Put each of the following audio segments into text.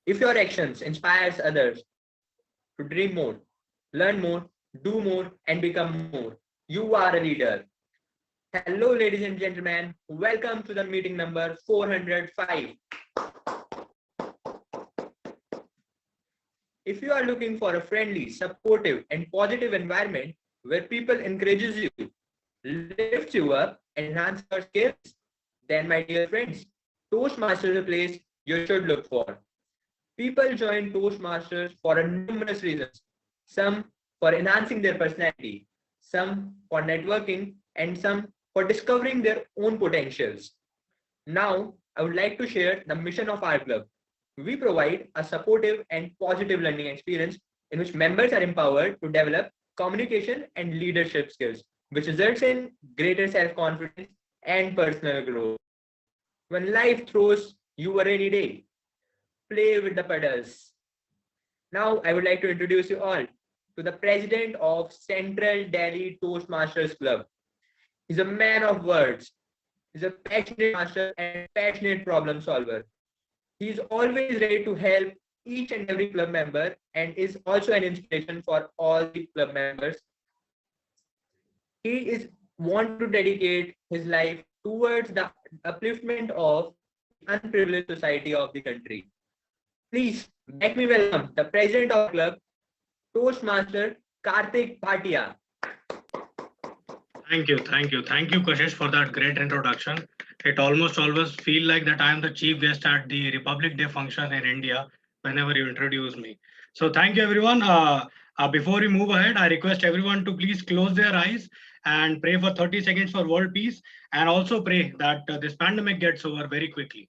If your actions inspires others to dream more, learn more, do more, and become more, you are a leader. Hello, ladies and gentlemen. Welcome to the meeting number 405. If you are looking for a friendly, supportive, and positive environment where people encourages you, lifts you up, and enhance your skills, then my dear friends, Toastmasters is a place you should look for. People join Toastmasters for a numerous reasons. Some for enhancing their personality, some for networking, and some for discovering their own potentials. Now, I would like to share the mission of our club. We provide a supportive and positive learning experience in which members are empowered to develop communication and leadership skills, which results in greater self confidence and personal growth. When life throws you a rainy day, play with the puddles. Now, I would like to introduce you all to the president of Central Delhi Toastmasters Club. He's a man of words. He's a passionate master and passionate problem solver. He's always ready to help each and every club member and is also an inspiration for all the club members. He is want to dedicate his life towards the upliftment of the unprivileged society of the country. Please make me welcome the president of the club, Toastmaster Karthik Bhatia. Thank you, Kashish, for that great introduction. It almost always feel like that I am the chief guest at the Republic Day function in India whenever you introduce me. So thank you, everyone. Before we move ahead, I request everyone to please close their eyes and pray for 30 seconds for world peace, and also pray that this pandemic gets over very quickly.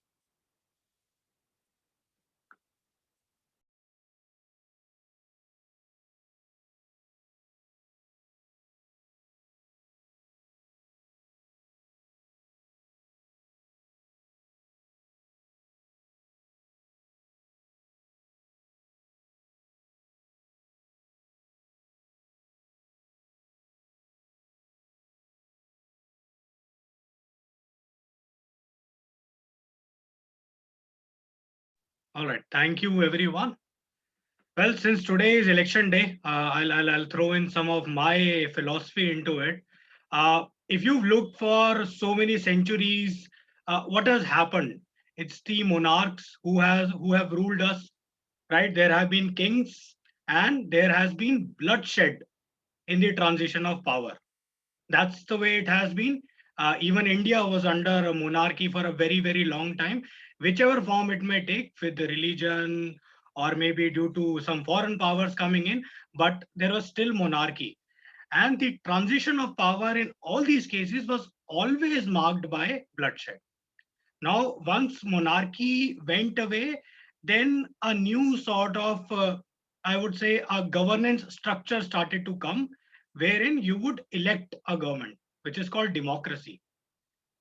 All right. Thank you, everyone. Well, since today is election day, I'll throw in some of my philosophy into it. If you've looked for so many centuries, what has happened? It's the monarchs who have ruled us, right? There have been kings, and there has been bloodshed in the transition of power. That's the way it has been. Even India was under a monarchy for a very long time, whichever form it may take, with the religion or maybe due to some foreign powers coming in, but there was still monarchy. And the transition of power in all these cases was always marked by bloodshed. Now, once monarchy went away, then a new sort of, I would say, a governance structure started to come, wherein you would elect a government, which is called democracy.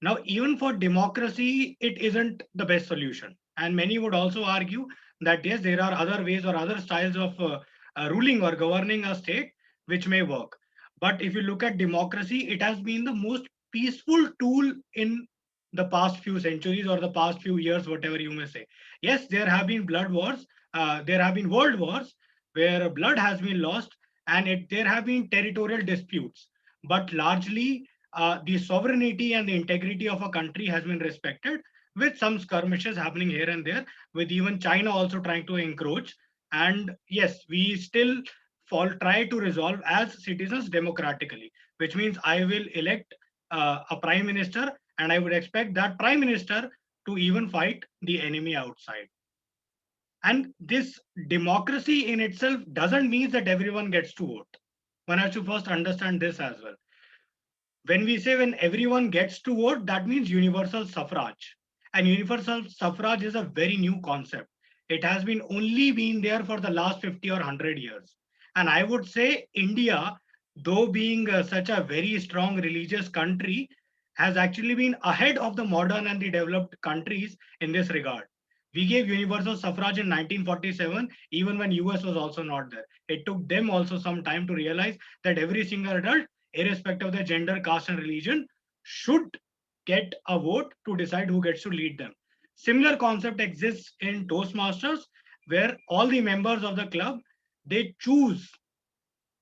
Now, even for democracy, it isn't the best solution. And many would also argue that yes, there are other ways or other styles of ruling or governing a state which may work. But if you look at democracy, it has been the most peaceful tool in the past few centuries or the past few years, whatever you may say. Yes, there have been blood wars, there have been world wars where blood has been lost, and there have been territorial disputes. But largely, the sovereignty and the integrity of a country has been respected, with some skirmishes happening here and there, with even China also trying to encroach. And yes, we still try to resolve as citizens democratically, which means I will elect a prime minister, and I would expect that prime minister to even fight the enemy outside. And this democracy in itself doesn't mean that everyone gets to vote. One has to first understand this as well. When we say when everyone gets to vote, that means universal suffrage. And universal suffrage is a very new concept. It has been only been there for the last 50 or 100 years. And I would say India, though being such a very strong religious country, has actually been ahead of the modern and the developed countries in this regard. We gave universal suffrage in 1947, even when US was also not there. It took them also some time to realize that every single adult, irrespective of their gender, caste, and religion, should get a vote to decide who gets to lead them. Similar concept exists in Toastmasters, where all the members of the club, they choose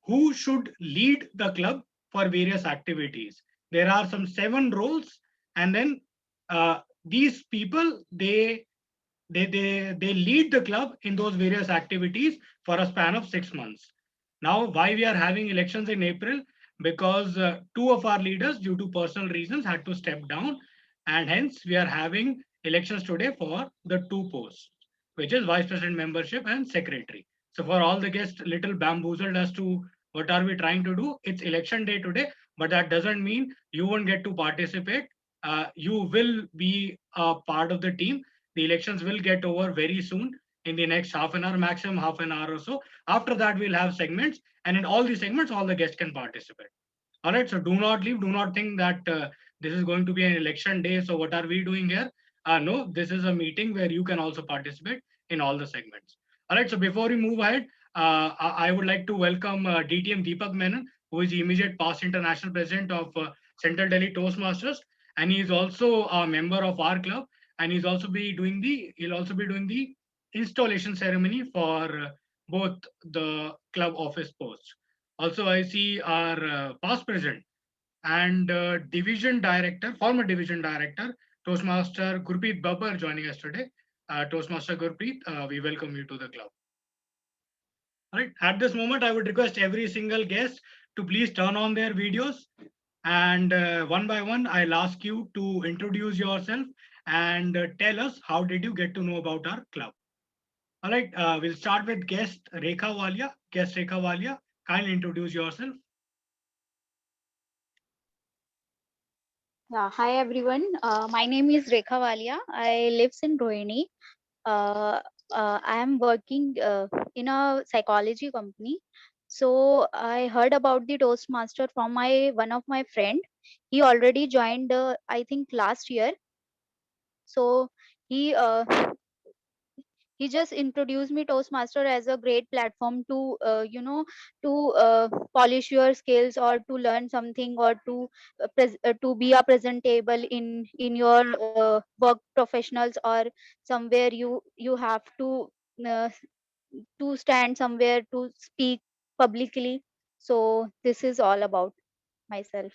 who should lead the club for various activities. There are some 7 roles, and then these people they lead the club in those various activities for a span of 6 months. Now, why we are having elections in April? Because two of our leaders, due to personal reasons, had to step down, and hence we are having elections today for the 2 posts, which is vice president membership and secretary. So for all the guests, little bamboozled as to what are we trying to do. It's election day today, but that doesn't mean you won't get to participate. You will be a part of the team. The elections will get over very soon, in the next half an hour, maximum half an hour or so. After that, we'll have segments, and in all the segments, all the guests can participate. All right, so do not leave. Do not think that this is going to be an election day. So what are we doing here? No, this is a meeting where you can also participate in all the segments. All right, so before we move ahead, I would like to welcome DTM Deepak Menon, who is the immediate past international president of Central Delhi Toastmasters, and he is also a member of our club, and he'll also be doing the installation ceremony for both the club office posts. Also, I see our past president and division director, former division director, Toastmaster Gurpreet Babbar joining us today. Toastmaster Gurpreet, we welcome you to the club. All right. At this moment, I would request every single guest to please turn on their videos, and one by one, I'll ask you to introduce yourself and tell us how did you get to know about our club. All right, we'll start with guest Rekha Walia. Guest Rekha Walia, kindly introduce yourself. Hi everyone. My name is Rekha Walia. I live in Rohini. I am working in a psychology company. So I heard about the Toastmaster from my one of my friend. He already joined, I think last year. So he he just introduced me Toastmaster as a great platform to to polish your skills or to learn something or to to be a presentable in your work professionals or somewhere you have uh, to stand somewhere to speak publicly. So this is all about myself.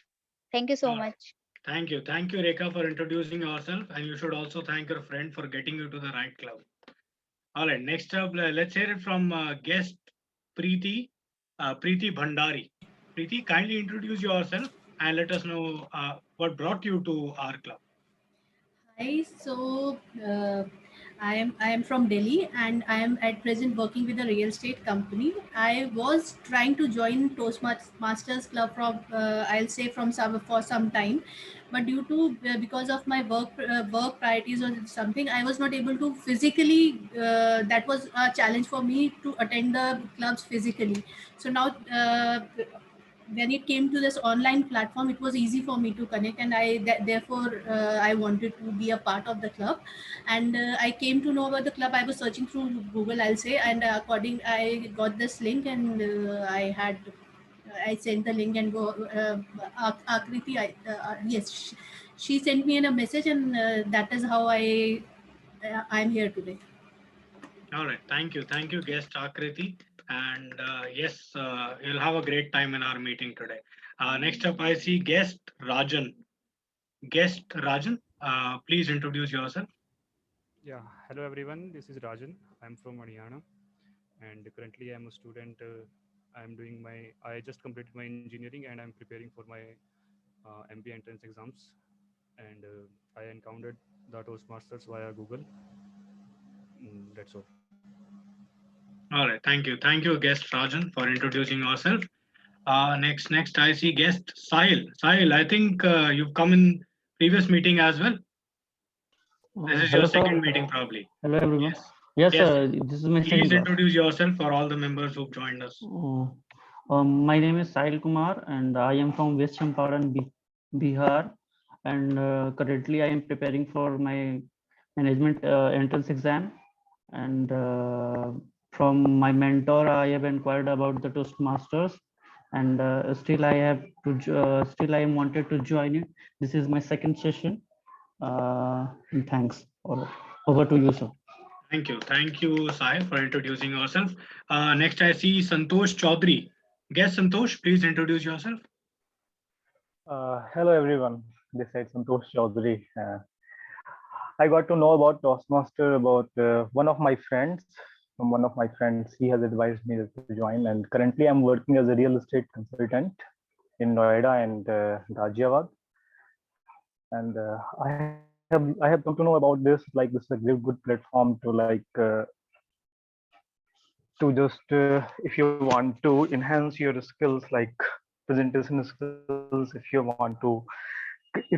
Thank you so Uh, much. Thank you, Rekha, for introducing yourself, and you should also thank your friend for getting you to the right club. All right, next up, let's hear it from guest Preeti, Preeti Bhandari. Preeti, kindly introduce yourself and let us know what brought you to our club. Hi, so I am from Delhi and I am at present working with a real estate company. I was trying to join Toastmasters Club from I'll say from some for some time, but due to because of my work priorities or something, I was not able to physically. That was a challenge for me to attend the clubs physically. So now. When it came to this online platform, it was easy for me to connect, and therefore I wanted to be a part of the club. And I came to know about the club. I was searching through Google, I'll say, and according I got this link, and I sent the link and go Akriti. Yes, she sent me in a message, and that is how I'm here today. All right, thank you, guest Akriti, and yes, you'll have a great time in our meeting today. Next up, I see guest Rajan. Guest Rajan, please introduce yourself. Yeah, hello everyone. This is Rajan. I'm from Haryana, and currently I'm a student. I just completed my engineering and I'm preparing for my MBA entrance exams. And I encountered the Toastmasters via Google. That's all. All right, thank you, guest Rajan, for introducing yourself. Next, I see guest Sahil. Sahil, I think you've come in previous meeting as well. This is your Hello, second sir. meeting, probably. Hello, everyone. Yes. Yes, Yes. sir. This is my Please second class. introduce yourself for all the members who've joined us. My name is Sahil Kumar, and I am from West Champaran, Bihar. And currently, I am preparing for my management entrance exam. And from my mentor, I have inquired about the Toastmasters, and still I am wanted to join it. This is my second session. And thanks. Over to you, sir. Thank you, Sai, for introducing yourself. Next, I see Santosh Chaudhary. Guest Santosh, please introduce yourself. Hello everyone, this is Santosh Chaudhary. I got to know about Toastmaster about one of my friends. From one of my friends, he has advised me to join, and currently I'm working as a real estate consultant in Noida and Ghaziabad. And I have come to know about this. Like this is a good platform to just if you want to enhance your skills like presentation skills, if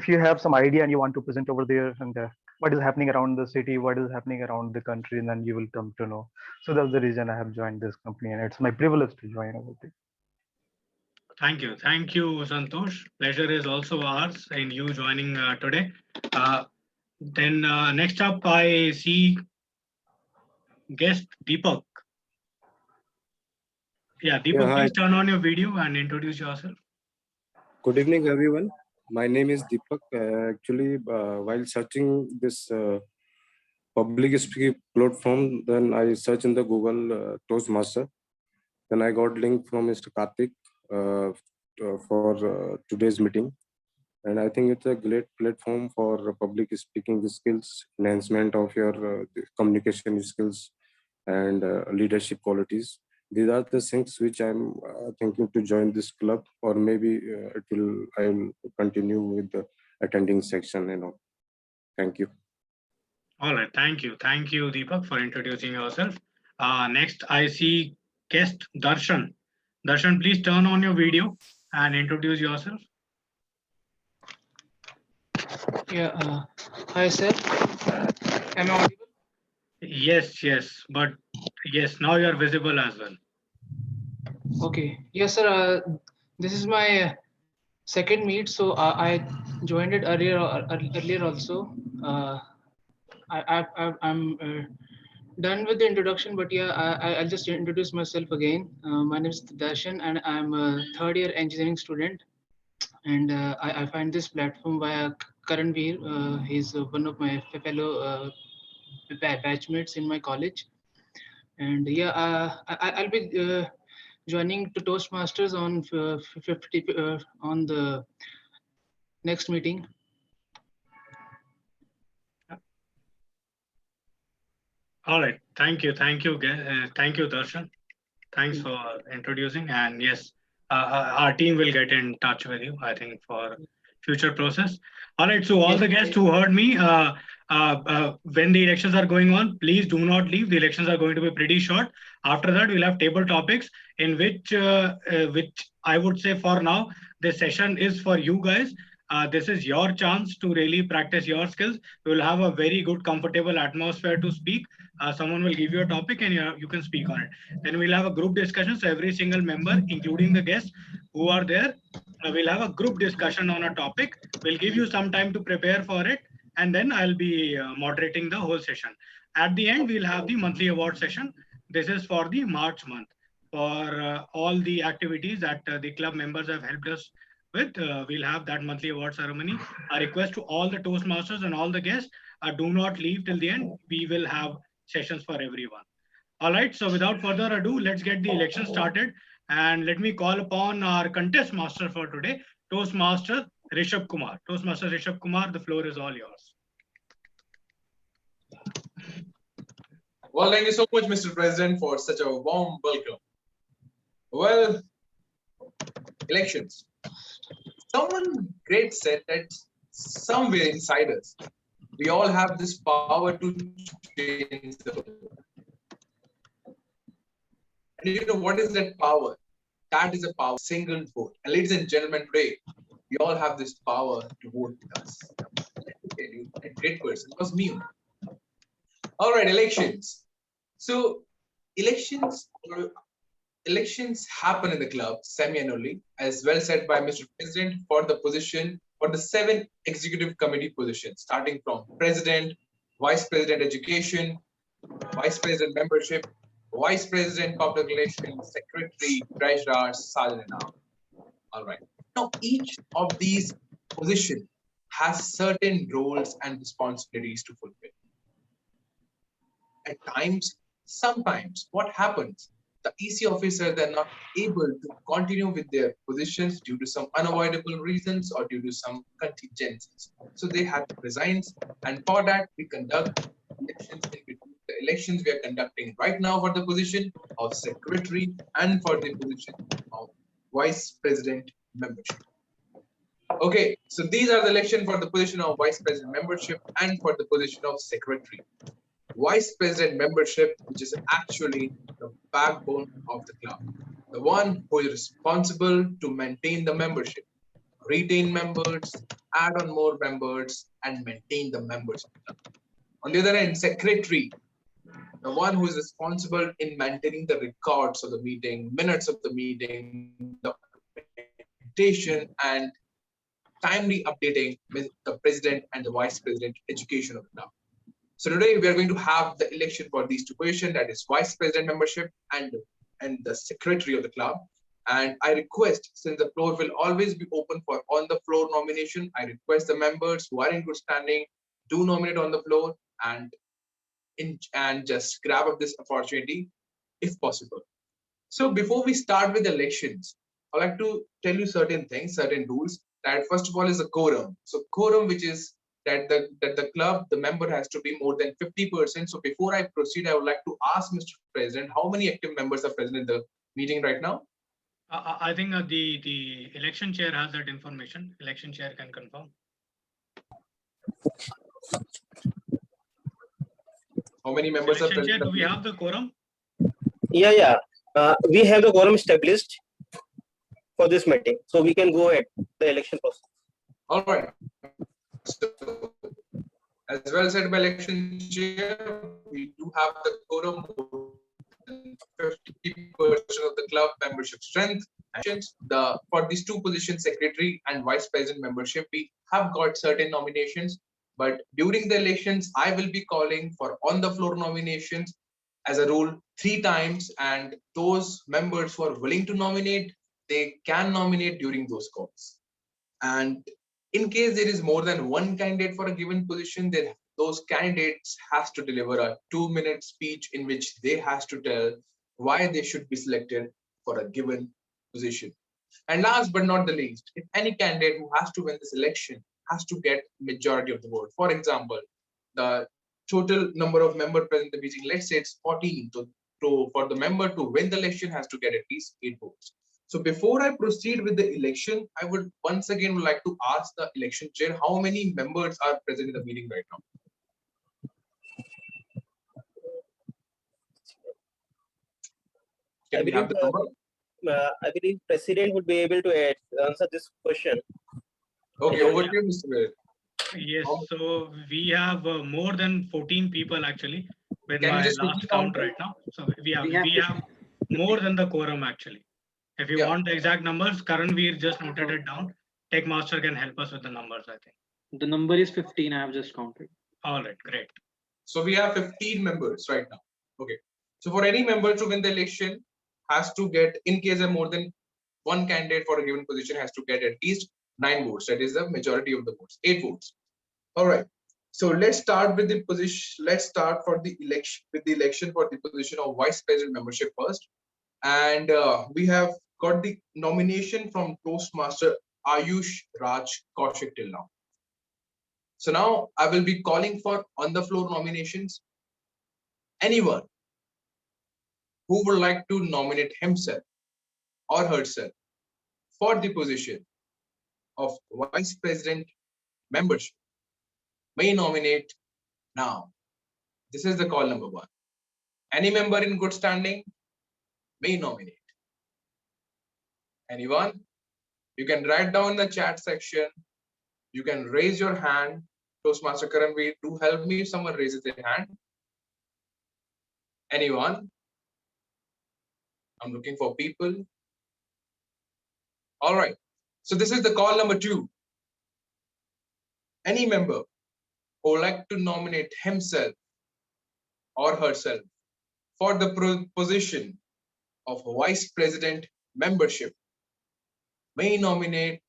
you have some idea and you want to present over there and what is happening around the city, what is happening around the country, and then you will come to know. So that's the reason I have joined this company, and it's my privilege to join over there. Thank you, Santosh. Pleasure is also ours in you joining today. Then next up, I see guest Deepak. Yeah, Deepak, Yeah, hi. please turn on your video and introduce yourself. Good evening, everyone. My name is Deepak. Actually, while searching this public speaking platform, then I searched in the Google Toastmaster. Then I got link from Mr. Karthik for today's meeting. And I think it's a great platform for public speaking skills, enhancement of your communication skills and leadership qualities. These are the things which I'm thinking to join this club, or maybe I will continue with the attending section. Thank you. All right, thank you, Deepak, for introducing yourself. Next, I see guest Darshan. Darshan, please turn on your video and introduce yourself. Yeah, hi sir. Am I audible? Yes, but yes, now you are visible as well. Okay. Yes, sir. This is my second meet, so I joined it earlier also. I'm done with the introduction, but yeah, I'll just introduce myself again. My name is Darshan, and I'm a third-year engineering student. And I find this platform via Karan Veer. He's one of my fellow batchmates in my college. And yeah, I'll be joining to Toastmasters on 50 on the next meeting. All right, thank you, Darshan. Thanks for introducing, and yes, our team will get in touch with you, I think, for future process. All right, so all the guests who heard me, when the elections are going on, please do not leave. The elections are going to be pretty short. After that, we'll have table topics in which I would say for now, this session is for you guys. This is your chance to really practice your skills. You will have a very good, comfortable atmosphere to speak. Someone will give you a topic and you can speak on it. Then we'll have a group discussion. So every single member, including the guests who are there, we'll have a group discussion on a topic. We'll give you some time to prepare for it. And then I'll be moderating the whole session. At the end, we'll have the monthly award session. This is for the March month. For all the activities that the club members have helped us with, we'll have that monthly award ceremony. A request to all the Toastmasters and all the guests, do not leave till the end. We will have sessions for everyone. All right, so without further ado, let's get the election started. And let me call upon our contest master for today, Toastmaster Rishabh Kumar. Toastmaster Rishabh Kumar, the floor is all yours. Well, thank you so much, Mr. President, for such a warm welcome. Well, elections. Someone great said that somewhere inside us, we all have this power to change the world. And you know what is that power? That is a power, single vote. And ladies and gentlemen, today, we all have this power to vote with us. Let me tell you, a great person was me. All right, elections. So elections happen in the club semi-annually, as well said by Mr. President, for the position, for the 7 executive committee positions, starting from President, Vice President Education, Vice President Membership, Vice President Public Relations, Secretary, Treasurer, Sergeant and Army. All right. Now, each of these positions has certain roles and responsibilities to fulfill. at times, sometimes, what happens? The EC officer, they're not able to continue with their positions due to some unavoidable reasons or due to some contingencies. So they have to resign, and for that we conduct elections in between. The elections we are conducting right now for the position of secretary and for the position of vice president membership. Okay, so these are the election for the position of vice president membership and for the position of secretary. Vice president membership, which is actually the backbone of the club, the one who is responsible to maintain the membership, retain members, add on more members, and maintain the members. On the other hand, secretary, the one who is responsible in maintaining the records of the meeting, minutes of the meeting, documentation, and timely updating with the president and the vice president education of the club. So today we are going to have the election for these two positions, that is vice president membership and the secretary of the club. And I request, since the floor will always be open for on the floor nomination, I request the members who are in good standing do nominate on the floor and just grab up this opportunity if possible. So before we start with the elections, I'd like to tell you certain things, certain rules. That first of all is a quorum. So quorum, which is that the club, the member has to be more than 50%. So before I proceed, I would like to ask Mr. President, how many active members are present in the meeting right now? I think the election chair has that information. Election chair can confirm. How many members Election are present? Chair, do we have the quorum? Yeah. We have the quorum established for this meeting, so we can go ahead the election process. All right. So, as well said by election chair, we do have the quorum, 50% of the club membership strength. For these two positions, secretary and vice president membership, we have got certain nominations. But during the elections, I will be calling for on the floor nominations as a rule 3 times, and those members who are willing to nominate, they can nominate during those calls. And in case there is more than one candidate for a given position, then those candidates has to deliver a 2-minute speech in which they has to tell why they should be selected for a given position. And last but not the least, if any candidate who has to win this election has to get majority of the vote. For example, the total number of members present in the meeting, let's say it's 14. So for the member to win the election has to get at least 8 votes. So before I proceed with the election, I would once again like to ask the election chair, how many members are present in the meeting right now? Can we have the number? I believe President would be able to answer this question. Okay, over to you, Mr. Mayor. Yes, so we have more than 14 people actually with Can my you just last quickly count count right now. So we have more than the quorum actually. If you want the exact numbers, Karanveer just noted it down. Tech Master can help us with the numbers, I think. The number is 15. I have just counted. All right, great. So we have 15 members right now. Okay. So for any member to win the election, has to get, in case of more than one candidate for a given position, has to get at least 9 votes. That is the majority of the votes, 8 votes. All right. So let's start with the position. Let's start for the election with the election for the position of vice president membership first. And we have got the nomination from Toastmaster Ayush Raj Kaushik till now. So now I will be calling for on the floor nominations. Anyone who would like to nominate himself or herself for the position of vice president membership may nominate now. This is the call number 1. Any member in good standing may nominate. Anyone? You can write down in the chat section. You can raise your hand. Toastmaster Karanveer, do help me if someone raises their hand. Anyone? I'm looking for people. All right. So this is the call number 2. Any member who would like to nominate himself or herself for the position of vice president membership may nominate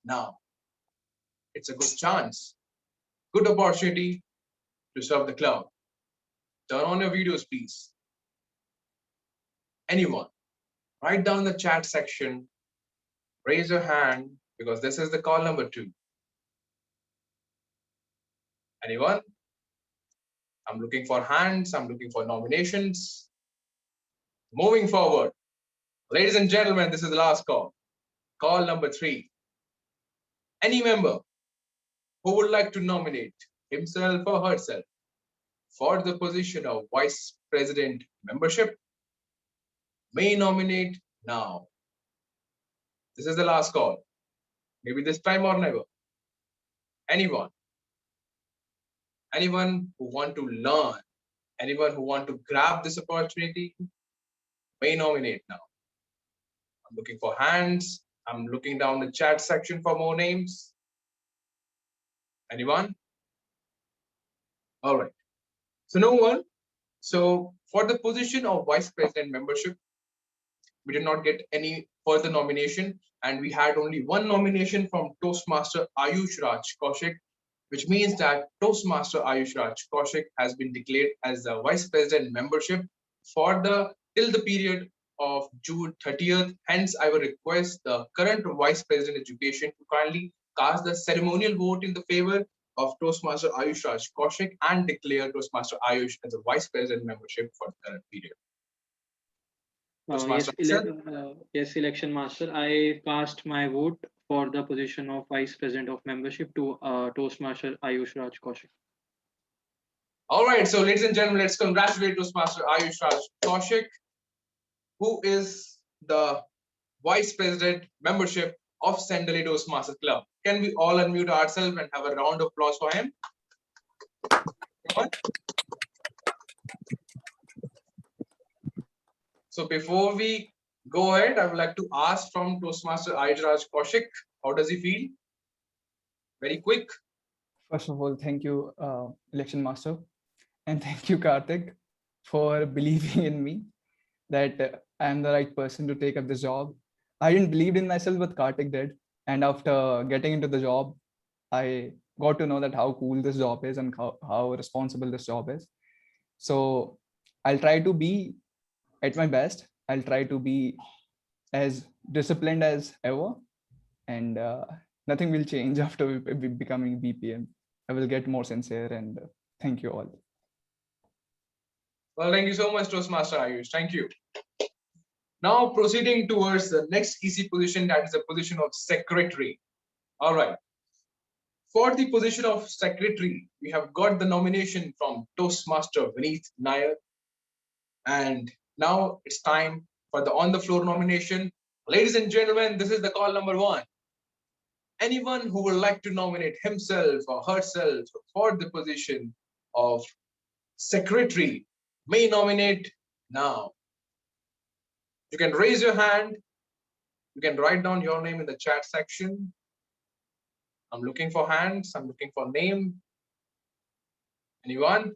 now. It's a good chance, good opportunity to serve the club. Turn on your videos, please. Anyone? Write down in the chat section. Raise your hand because this is the call number 2. Anyone? I'm looking for hands. I'm looking for nominations. Moving forward. Ladies and gentlemen, this is the last call. Call number 3. Any member who would like to nominate himself or herself for the position of Vice President membership may nominate now. This is the last call. Maybe this time or never. Anyone? Anyone who want to learn, anyone who want to grab this opportunity may nominate now. I'm looking for hands. I'm looking down the chat section for more names. Anyone? All right. So no one. So for the position of Vice President membership, we did not get any further nomination, and we had only one nomination from Toastmaster Ayush Raj Kaushik, which means that Toastmaster Ayush Raj Kaushik has been declared as the Vice President membership for till the period of June 30th. Hence, I will request the current Vice President Education to kindly cast the ceremonial vote in the favor of Toastmaster Ayush Raj Kaushik and declare Toastmaster Ayush as a Vice President membership for the current period. Yes, Election Master. I cast my vote for the position of Vice President of membership to Toastmaster Ayush Raj Kaushik. All right, so ladies and gentlemen, let's congratulate Toastmaster Ayush Raj Kaushik, who is the Vice President membership of Sandali Toastmasters Club. Can we all unmute ourselves and have a round of applause for him? So before we go ahead, I would like to ask from Toastmaster Ayush Raj Kaushik, how does he feel? Very quick. First of all, thank you, Election Master. And thank you, Karthik, for believing in me that I am the right person to take up this job. I didn't believe in myself, but Karthik did. And after getting into the job, I got to know that how cool this job is and how responsible this job is. So I'll try to be at my best. I'll try to be as disciplined as ever. And nothing will change after becoming BPM. I will get more sincere, and thank you all. Well, thank you so much, Toastmaster Ayush. Thank you. Now proceeding towards the next easy position, that is the position of secretary. All right. For the position of secretary, we have got the nomination from Toastmaster Vineet Nair. And now it's time for the on-the-floor nomination. Ladies and gentlemen, this is the call number 1. Anyone who would like to nominate himself or herself for the position of secretary may nominate now. You can raise your hand. You can write down your name in the chat section. I'm looking for hands. I'm looking for name. Anyone?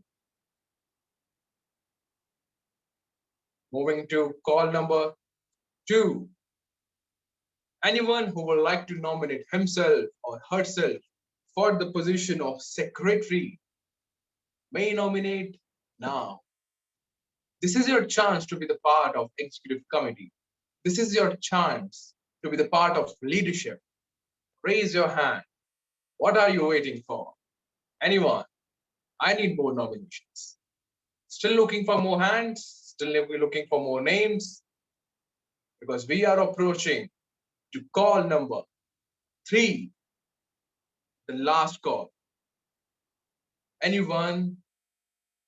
Moving to call number 2. Anyone who would like to nominate himself or herself for the position of secretary may nominate now. This is your chance to be the part of executive committee. This is your chance to be the part of leadership. Raise your hand. What are you waiting for? Anyone? I need more nominations. Still looking for more hands? Still looking for more names? Because we are approaching to call number 3, the last call. Anyone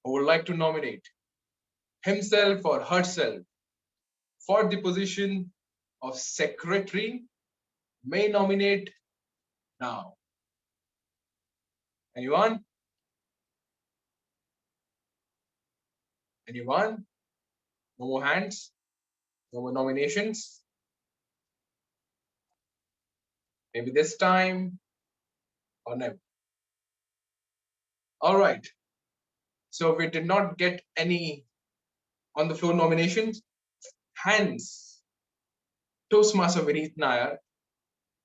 who would like to nominate himself or herself for the position of secretary may nominate now. Anyone? Anyone? No more hands? No more nominations? Maybe this time or never. All right. So we did not get any on the floor nominations. Hence, Toastmaster Vineet Nair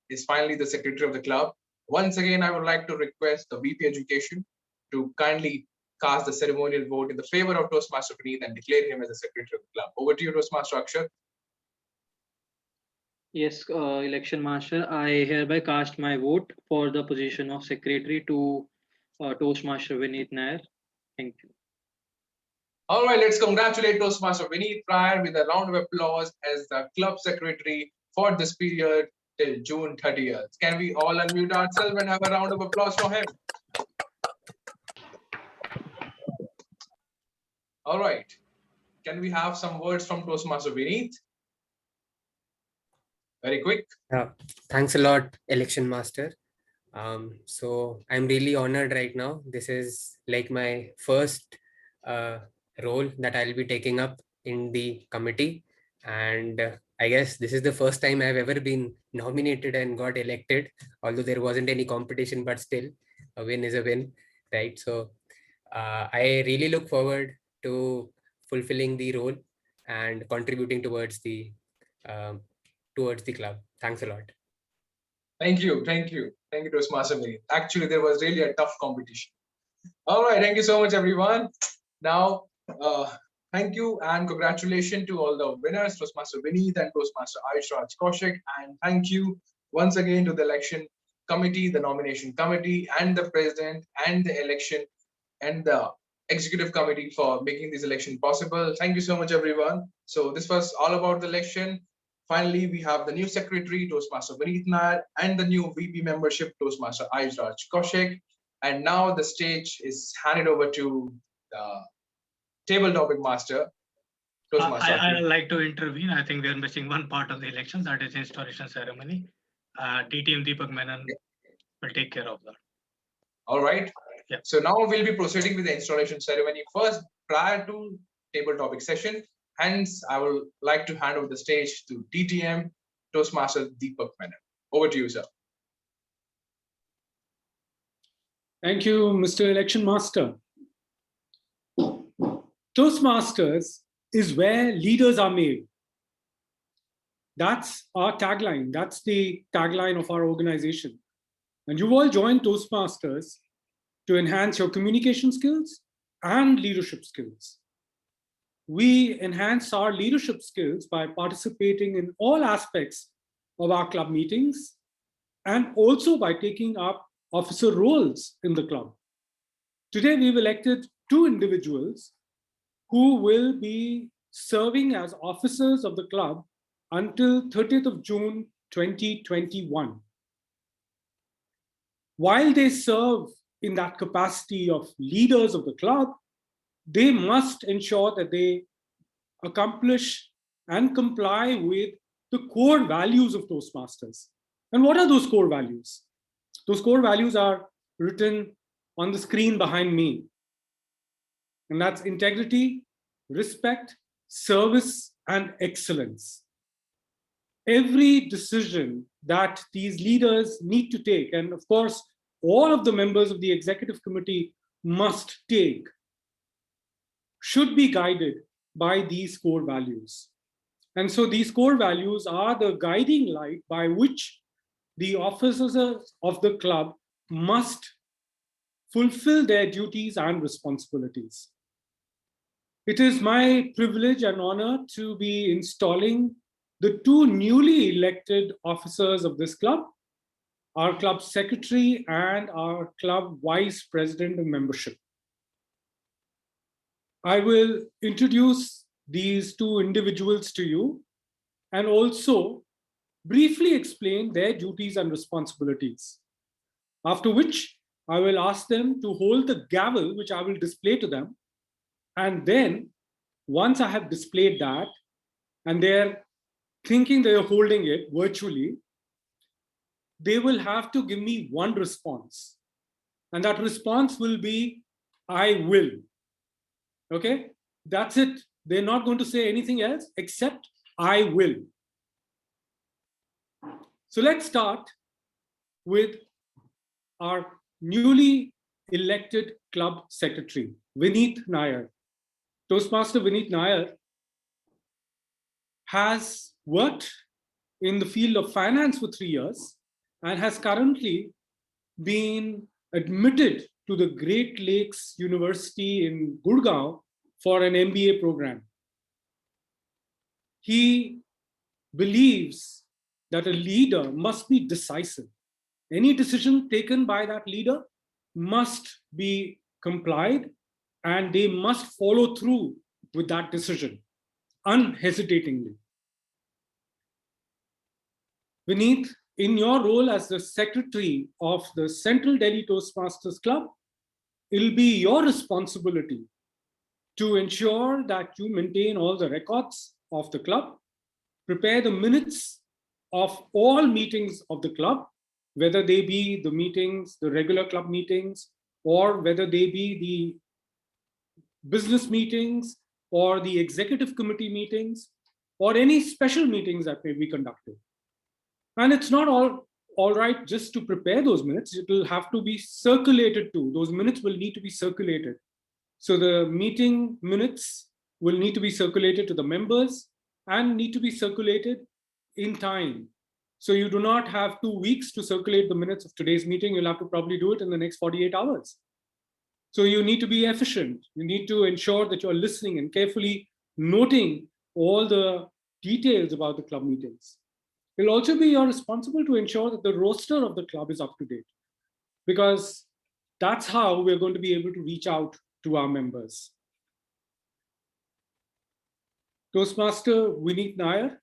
is finally the secretary of the club. Once again, I would like to request the VP Education to kindly cast the ceremonial vote in the favor of Toastmaster Vineet and declare him as the secretary of the club. Over to you, Toastmaster Akshat. Yes, election master, I hereby cast my vote for the position of secretary to Toastmaster Vineet Nair. Thank you. All right, let's congratulate Toastmaster Vineet Nair with a round of applause as the club secretary for this period till June 30th. Can we all unmute ourselves and have a round of applause for him? All right. Can we have some words from Toastmaster Vineet? Very quick. Thanks a lot, Election Master. So I'm really honored right now. This is like my first role that I'll be taking up in the committee. And I guess this is the first time I've ever been nominated and got elected, although there wasn't any competition, but still a win is a win, right? So I really look forward to fulfilling the role and contributing towards the club. Thanks a lot. Thank you. Thank you. Thank you, Toastmaster Vineet. Actually, there was really a tough competition. All right. Thank you so much, everyone. Now, thank you and congratulations to all the winners, Toastmaster Vineet and Toastmaster Ayush Raj Kaushik. And thank you once again to the election committee, the nomination committee, and the president, and the election and the executive committee for making this election possible. Thank you so much, everyone. So this was all about the election. Finally, we have the new secretary, Toastmaster Vineet Nair, and the new VP membership, Toastmaster Ayush Raj Kaushik. And now the stage is handed over to the table topic master, Toastmaster. I'd like to intervene. I think we are missing one part of the elections, that is installation ceremony. DTM Deepak Menon will take care of that. All right. Yeah. So now we'll be proceeding with the installation ceremony first, prior to table topic session. Hence, I would like to hand over the stage to DTM Toastmaster Deepak Menon. Over to you, sir. Thank you, Mr. Election Master. Toastmasters is where leaders are made. That's our tagline. That's the tagline of our organization. And you've all joined Toastmasters to enhance your communication skills and leadership skills. We enhance our leadership skills by participating in all aspects of our club meetings and also by taking up officer roles in the club. Today, we've elected 2 individuals who will be serving as officers of the club until 30th of June 2021. While they serve in that capacity of leaders of the club, they must ensure that they accomplish and comply with the core values of Toastmasters. And what are those core values? Those core values are written on the screen behind me. And that's integrity, respect, service, and excellence. Every decision that these leaders need to take, and of course, all of the members of the executive committee must take, should be guided by these core values. And so these core values are the guiding light by which the officers of the club must fulfill their duties and responsibilities. It is my privilege and honor to be installing the 2 newly elected officers of this club, our club secretary and our club vice president of membership. I will introduce these 2 individuals to you and also briefly explain their duties and responsibilities. After which, I will ask them to hold the gavel, which I will display to them. And then, once I have displayed that, and they're thinking they're holding it virtually, they will have to give me one response. And that response will be, I will. Okay, that's it. They're not going to say anything else except I will. So let's start with our newly elected club secretary, Vineet Nair. Toastmaster Vineet Nair has worked in the field of finance for 3 years and has currently been admitted to the Great Lakes University in Gurgaon for an MBA program. He believes that a leader must be decisive. Any decision taken by that leader must be complied, and they must follow through with that decision unhesitatingly. Vineet, in your role as the secretary of the Central Delhi Toastmasters Club, it'll be your responsibility to ensure that you maintain all the records of the club, prepare the minutes of all meetings of the club, whether they be the meetings, the regular club meetings, or whether they be the business meetings or the executive committee meetings, or any special meetings that may be conducted. And it's not all right just to prepare those minutes. It will have to be circulated too. Those minutes will need to be circulated. So the meeting minutes will need to be circulated to the members and need to be circulated in time. So you do not have 2 weeks to circulate the minutes of today's meeting. You'll have to probably do it in the next 48 hours. So you need to be efficient. You need to ensure that you're listening and carefully noting all the details about the club meetings. It'll also be your responsibility to ensure that the roster of the club is up to date, because that's how we're going to be able to reach out to our members. Toastmaster Vineet Nair,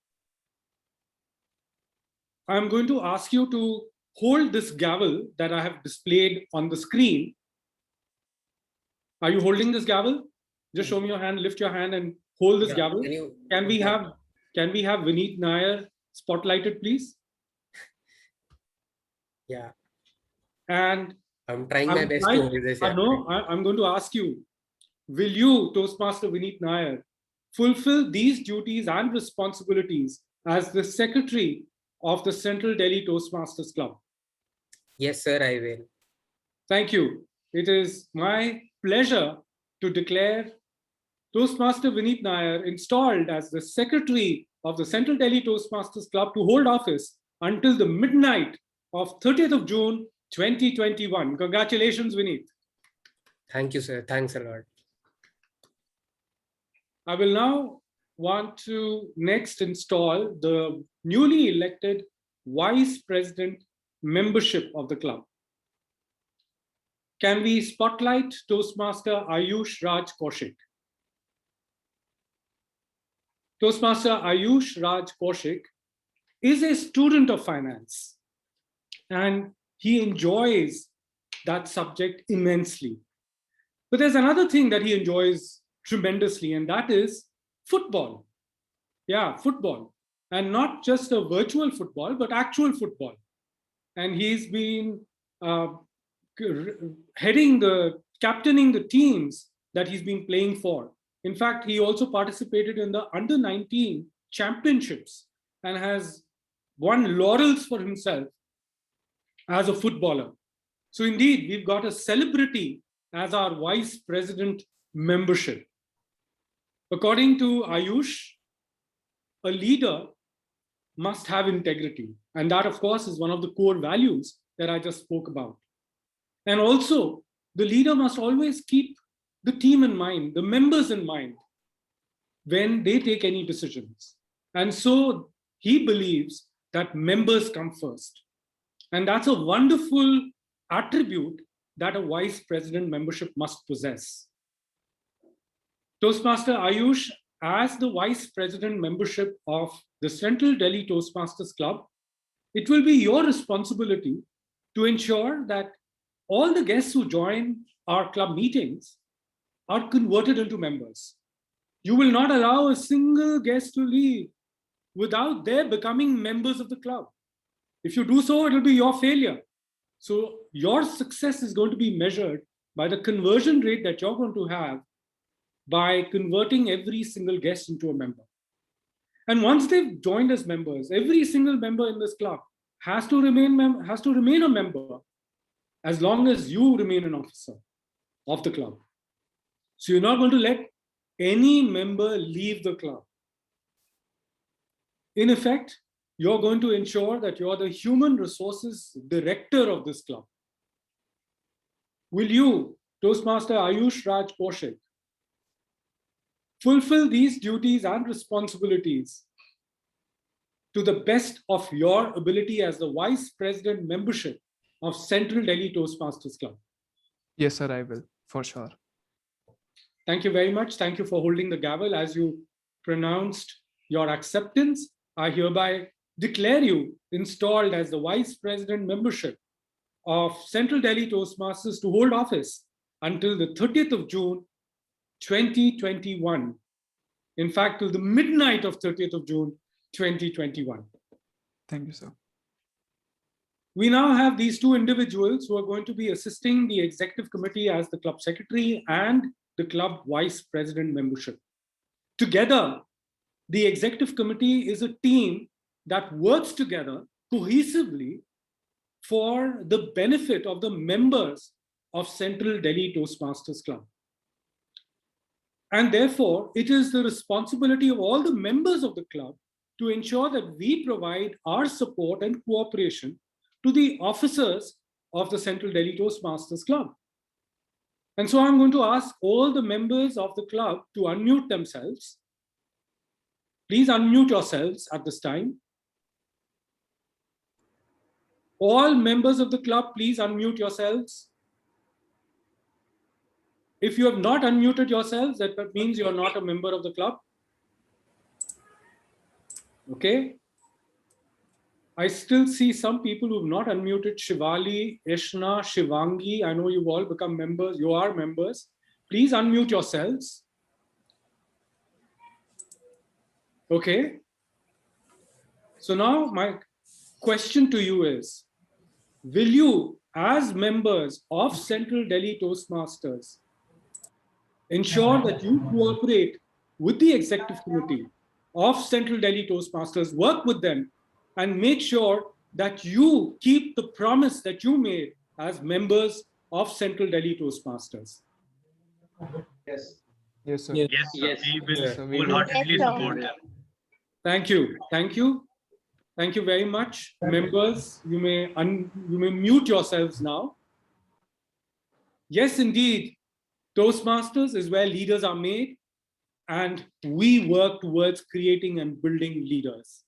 I'm going to ask you to hold this gavel that I have displayed on the screen. Are you holding this gavel? Just show me your hand, lift your hand and hold this gavel. Can we have Vineet Nair spotlighted, please? Yeah. And I'm trying my best to hold this. I'm going to ask you, will you, Toastmaster Vineet Nair, fulfill these duties and responsibilities as the secretary of the Central Delhi Toastmasters Club? Yes, sir, I will. Thank you. It is my pleasure to declare Toastmaster Vineet Nair installed as the secretary of the Central Delhi Toastmasters Club to hold office until the midnight of 30th of June, 2021. Congratulations, Vineet. Thank you, sir. Thanks a lot. I will now want to next install the newly elected Vice President membership of the club. Can we spotlight Toastmaster Ayush Raj Kaushik? Toastmaster Ayush Raj Kaushik is a student of finance, and he enjoys that subject immensely. But there's another thing that he enjoys tremendously, and that is football. Yeah, football. And not just a virtual football, but actual football. And he's been captaining the teams that he's been playing for. In fact, he also participated in the under-19 championships and has won laurels for himself as a footballer. So indeed, we've got a celebrity as our vice president membership. According to Ayush, a leader must have integrity. And that, of course, is one of the core values that I just spoke about. And also, the leader must always keep the team in mind, the members in mind, when they take any decisions. And so he believes that members come first. And that's a wonderful attribute that a vice president membership must possess. Toastmaster Ayush, as the vice president membership of the Central Delhi Toastmasters Club, it will be your responsibility to ensure that all the guests who join our club meetings are converted into members. You will not allow a single guest to leave without their becoming members of the club. If you do so, it will be your failure. So your success is going to be measured by the conversion rate that you're going to have by converting every single guest into a member. And once they've joined as members, every single member in this club has to remain a member as long as you remain an officer of the club. So you're not going to let any member leave the club. In effect, you're going to ensure that you're the human resources director of this club. will you, Toastmaster Ayush Raj Kaushik, fulfill these duties and responsibilities to the best of your ability as the Vice President membership of Central Delhi Toastmasters Club? Yes, sir, I will, for sure. Thank you very much. Thank you for holding the gavel. As you pronounced your acceptance, I hereby declare you installed as the Vice President membership of Central Delhi Toastmasters to hold office until the 30th of June, 2021. In fact, till the midnight of 30th of June, 2021. Thank you, sir. We now have these two individuals who are going to be assisting the executive committee as the club secretary and the club vice president membership. Together, the executive committee is a team that works together cohesively for the benefit of the members of Central Delhi Toastmasters Club. And therefore, it is the responsibility of all the members of the club to ensure that we provide our support and cooperation to the officers of the Central Delhi Toastmasters Club. And so I'm going to ask all the members of the club to unmute themselves. Please unmute yourselves at this time. All members of the club, please unmute yourselves. If you have not unmuted yourselves, that means you are not a member of the club. Okay. I still see some people who have not unmuted. Shivali, Ishna, Shivangi. I know you've all become members. You are members. Please unmute yourselves. Okay. So now my question to you is, will you, as members of Central Delhi Toastmasters, ensure that you cooperate with the executive committee of Central Delhi Toastmasters, work with them, and make sure that you keep the promise that you made as members of Central Delhi Toastmasters? Yes. Yes, sir. Yes, sir. We will wholeheartedly support them. Thank you. Thank you. Thank you very much. Members, you may mute yourselves now. Yes, indeed. Toastmasters is where leaders are made, and we work towards creating and building leaders.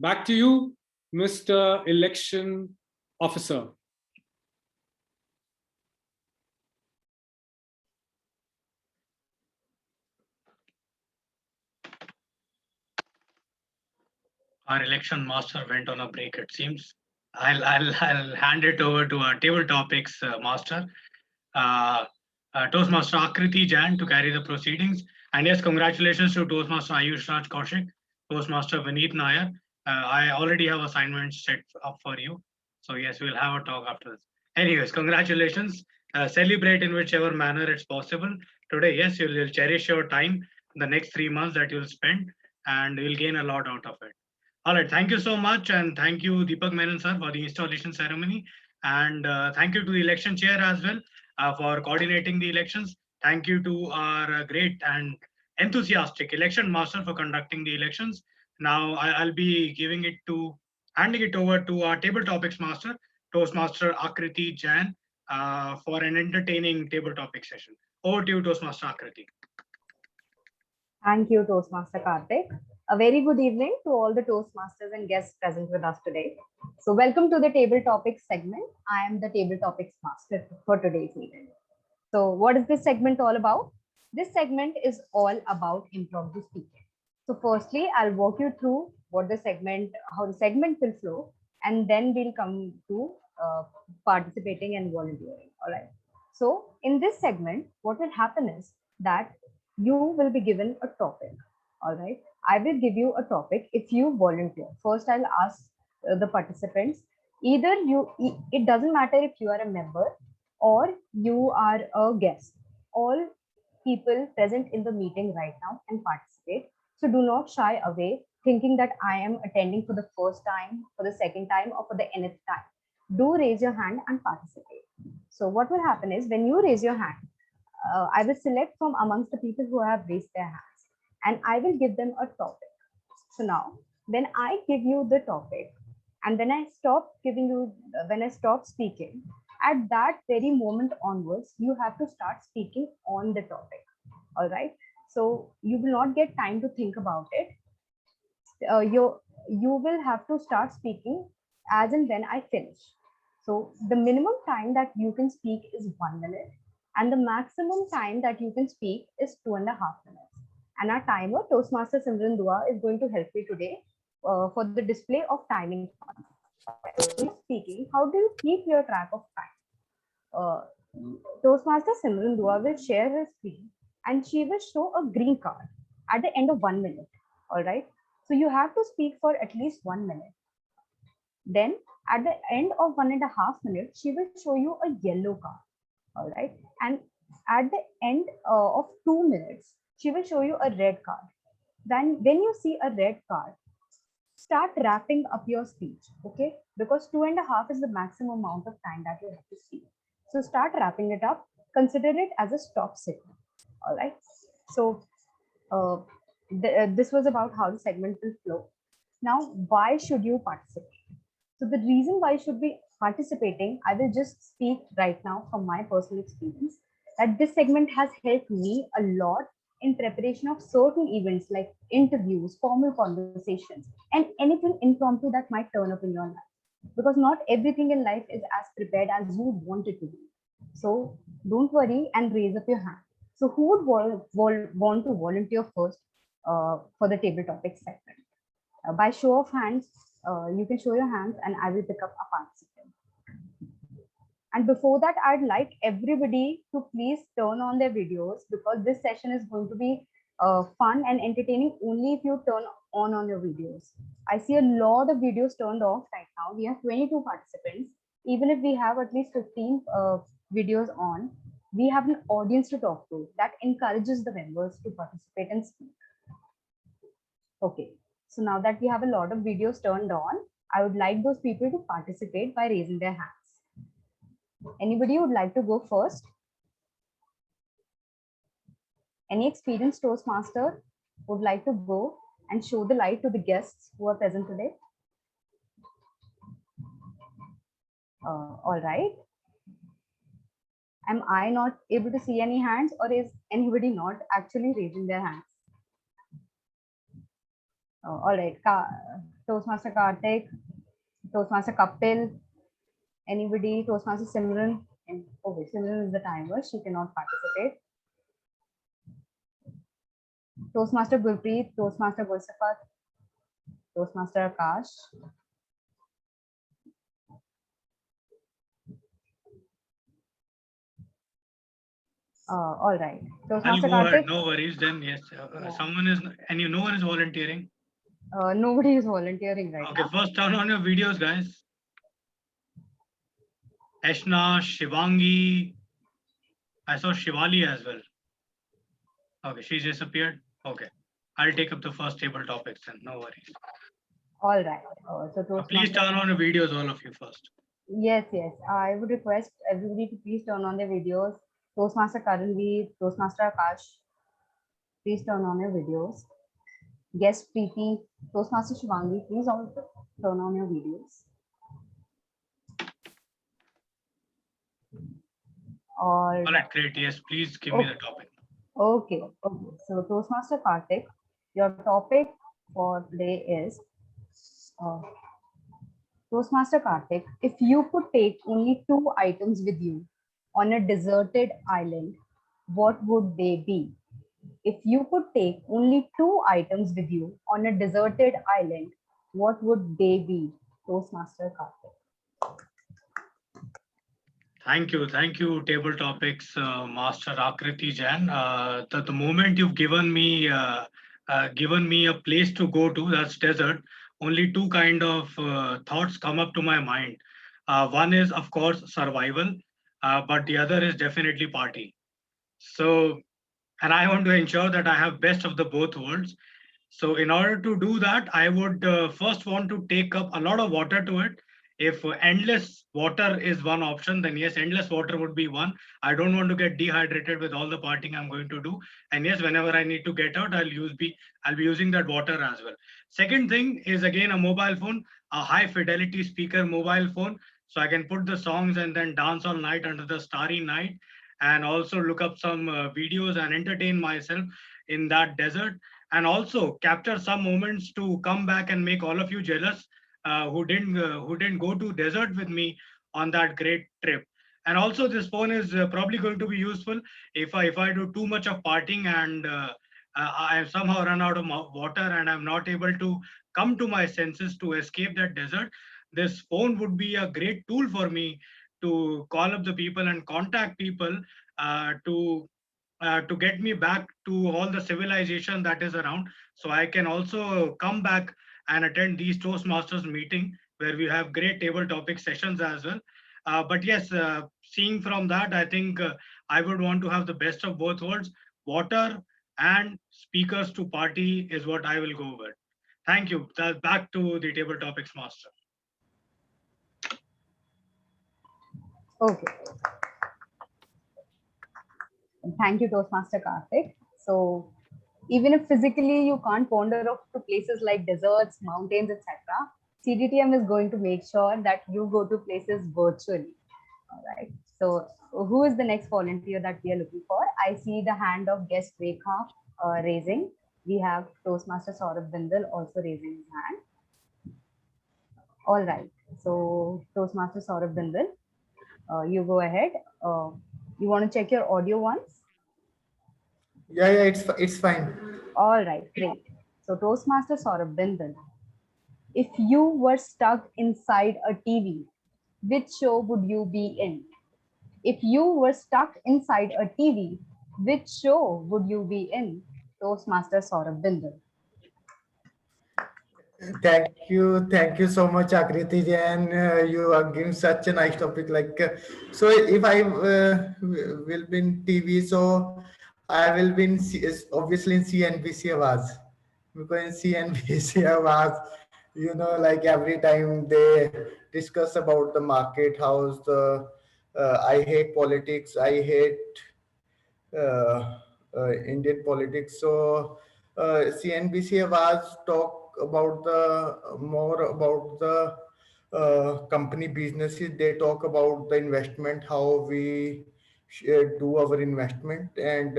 Back to you, Mr. Election Officer. Our election master went on a break, it seems. I'll hand it over to our table topics master, Toastmaster Akriti Jain, to carry the proceedings. And yes, congratulations to Toastmaster Ayush Raj Kaushik, Toastmaster Vineet Nair. I already have assignments set up for you. So yes, we'll have a talk after this. Anyways, congratulations. Celebrate in whichever manner it's possible. Today, yes, you'll cherish your time, the next 3 months that you'll spend, and you'll gain a lot out of it. All right, thank you so much. And thank you, Deepak Menon sir, for the installation ceremony. And thank you to the election chair as well for coordinating the elections. Thank you to our great and enthusiastic election master for conducting the elections. Now I'll be handing it over to our table topics master, Toastmaster Akriti Jain, for an entertaining table topic session. Over to you, Toastmaster Akriti. Thank you, Toastmaster Karthik. A very good evening to all the Toastmasters and guests present with us today. So welcome to the table topics segment. I am the table topics master for today's meeting. So what is this segment all about? This segment is all about impromptu speaking. So firstly, I'll walk you through how the segment will flow, and then we'll come to participating and volunteering. All right. So in this segment, what will happen is that you will be given a topic. All right. I will give you a topic if you volunteer. First, I'll ask the participants. Either it doesn't matter if you are a member or you are a guest. All people present in the meeting right now can participate. So do not shy away thinking that I am attending for the first time, for the second time, or for the nth time. Do raise your hand and participate. So what will happen is when you raise your hand, I will select from amongst the people who have raised their hands, and I will give them a topic. So now, when I give you the topic, and when I stop speaking, at that very moment onwards, you have to start speaking on the topic. All right. So you will not get time to think about it. You will have to start speaking as and when I finish. So the minimum time that you can speak is 1 minute, and the maximum time that you can speak is 2.5 minutes. And our timer, Toastmaster Simran Dua, is going to help me today for the display of timing. Speaking, how do you keep your track of time? Toastmaster Simran Dua will share her screen and she will show a green card at the end of 1 minute. All right. So you have to speak for at least 1 minute. Then at the end of 1.5 minutes, she will show you a yellow card. All right. And at the end of 2 minutes, she will show you a red card. Then when you see a red card, start wrapping up your speech. Okay. Because 2.5 is the maximum amount of time that you have to speak. So start wrapping it up. Consider it as a stop signal. All right. So this was about how the segment will flow. Now, why should you participate? So the reason why you should be participating, I will just speak right now from my personal experience, that this segment has helped me a lot in preparation of certain events like interviews, formal conversations, and anything impromptu that might turn up in your life. Because not everything in life is as prepared as you want it to be. So don't worry and raise up your hand. So who would want to volunteer first for the table topics segment? By show of hands, you can show your hands and I will pick up a participant. And before that, I'd like everybody to please turn on their videos, because this session is going to be fun and entertaining only if you turn on your videos. I see a lot of videos turned off right now. We have 22 participants. Even if we have at least 15 videos on, we have an audience to talk to. That encourages the members to participate and speak. Okay, so now that we have a lot of videos turned on, I would like those people to participate by raising their hands. Anybody would like to go first? Any experienced Toastmaster would like to go and show the light to the guests who are present today? All right. Am I not able to see any hands, or is anybody not actually raising their hands? All right. Toastmaster Karthik, Toastmaster Kapil, anybody? Toastmaster Simran? Okay, Simran is the timer. She cannot participate. Toastmaster Gurpreet, Toastmaster Gulsafat, Toastmaster Akash. All right. I'll go ahead. No worries. Then yes, someone is, and no one is volunteering. Nobody is volunteering right now. Okay, first turn on your videos, guys. Ashna, Shivangi. I saw Shivali as well. Okay, she disappeared. Okay, I'll take up the first table topics then. No worries. All right. So please turn on your videos, all of you first. Yes, yes. I would request everybody to please turn on their videos. Toastmaster Karanveer, Toastmaster Akash, please turn on your videos. Guest Preeti, Toastmaster Shivangi, please also turn on your videos. All right, great. Yes, please give me the topic. Okay. So Toastmaster Karthik, your topic for today is Toastmaster Karthik, if you could take only 2 items with you on a deserted island, what would they be? If you could take only 2 items with you on a deserted island, what would they be? Toastmaster Karthik. Thank you, table topics, Master Akriti Jain. The moment you've given me a place to go to, that's desert, only 2 kind of thoughts come up to my mind. One is, of course, survival, but the other is definitely party. So, and I want to ensure that I have best of the both worlds. So in order to do that, I would first want to take up a lot of water to it. If endless water is one option, then yes, endless water would be one. I don't want to get dehydrated with all the partying I'm going to do. And yes, whenever I need to get out, I'll be using that water as well. Second thing is again a mobile phone, a high fidelity speaker mobile phone. so I can put the songs and then dance all night under the starry night, and also look up some videos and entertain myself in that desert, and also capture some moments to come back and make all of you jealous who didn't go to desert with me on that great trip. And also this phone is probably going to be useful if I do too much of partying and I somehow run out of water and I'm not able to come to my senses to escape that desert. This phone would be a great tool for me to call up the people and contact people to get me back to all the civilization that is around, so I can also come back and attend these Toastmasters meeting where we have great table topic sessions as well. But yes, seeing from that, I think I would want to have the best of both worlds. Water and speakers to party is what I will go with. Thank you. Back to the table topics master. Okay. Thank you, Toastmaster Karthik. So even if physically you can't wander off to places like deserts, mountains, etc., CDTM is going to make sure that you go to places virtually. All right. So who is the next volunteer that we are looking for? I see the hand of guest Rekha raising. We have Toastmaster Saurabh Bindal also raising his hand. All right. So Toastmaster Saurabh Bindal, you go ahead. You want to check your audio once? Yeah, it's fine. All right, great. So Toastmaster Saurabh Bindal, if you were stuck inside a TV, which show would you be in? If you were stuck inside a TV, which show would you be in? Toastmaster Saurabh Bindal. Thank you so much, Akriti ji, and you are giving such a nice topic. So if I will be in TV, so I will be in obviously in CNBC Awaz, because in CNBC Awaz, like every time they discuss about the market, how's the I hate politics, I hate Indian politics. So CNBC Awaz talk about more about the company businesses. They talk about the investment, how we do our investment, and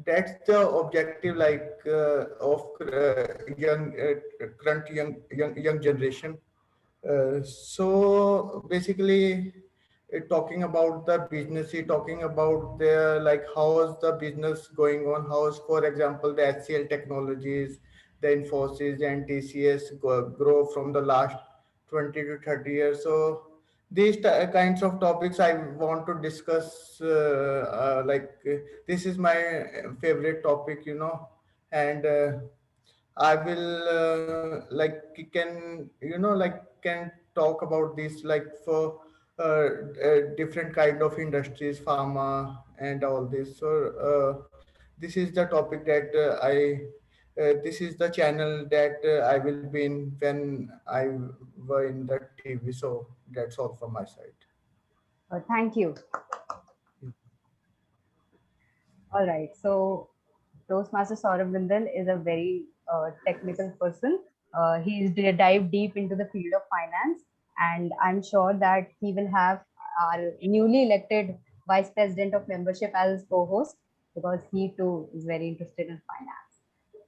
that's the objective, of current young generation. So basically, talking about the business, talking about the how's the business going on, how's, for example, the HCL Technologies, the Infosys and TCS grow from the last 20 to 30 years. So these kinds of topics I want to discuss. This is my favorite topic, and I will can talk about this for different kind of industries, pharma and all this. So this is the topic that this is the channel that I will be in when I were in the TV. So that's all from my side. Thank you. All right. So Toastmaster Saurabh Bindal is a very technical person. He's dived deep into the field of finance, and I'm sure that he will have our newly elected Vice President of Membership as co-host, because he too is very interested in finance.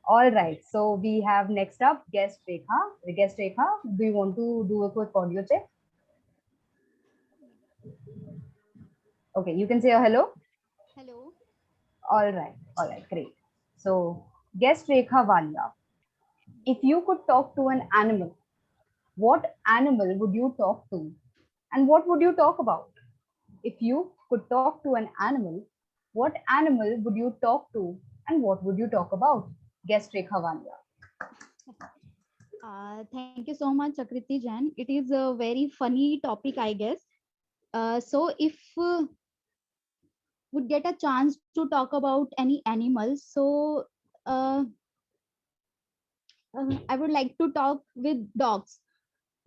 All right. So we have next up guest Rekha. Guest Rekha, do you want to do a quick audio check? Okay, you can say a hello. Hello. All right, great. So, guest Rekha Walia, if you could talk to an animal, what animal would you talk to, and what would you talk about? If you could talk to an animal, what animal would you talk to, and what would you talk about? Guest Rekha Walia. Thank you so much, Akriti Jain. It is a very funny topic, I guess. So if would get a chance to talk about any animals, so I would like to talk with dogs,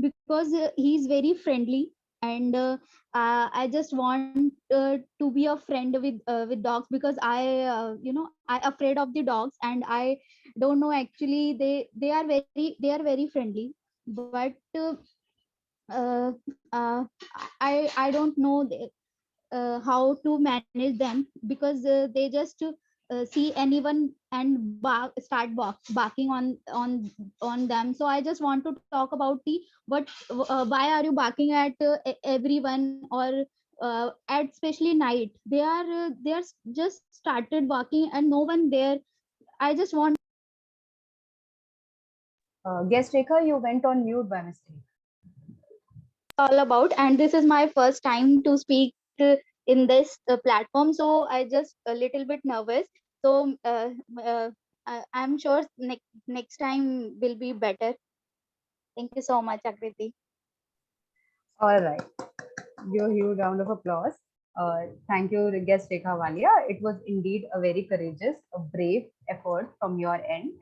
because he's very friendly, and I just want to be a friend with dogs, because I afraid of the dogs, and I don't know, actually they are very friendly, but uh, uh, I don't know how to manage them, because they just see anyone and barking on them. So I just want to talk about the what why are you barking at everyone, or at especially night they are just started barking and no one there. I just want Guest Rekha, you went on mute by mistake. all about, and this is my first time to speak in this platform, so I just a little bit nervous. So I'm sure next time will be better. Thank you so much, Akriti. All right. Give a huge round of applause. Thank you, guest Rekha Walia. It was indeed a very courageous, a brave effort from your end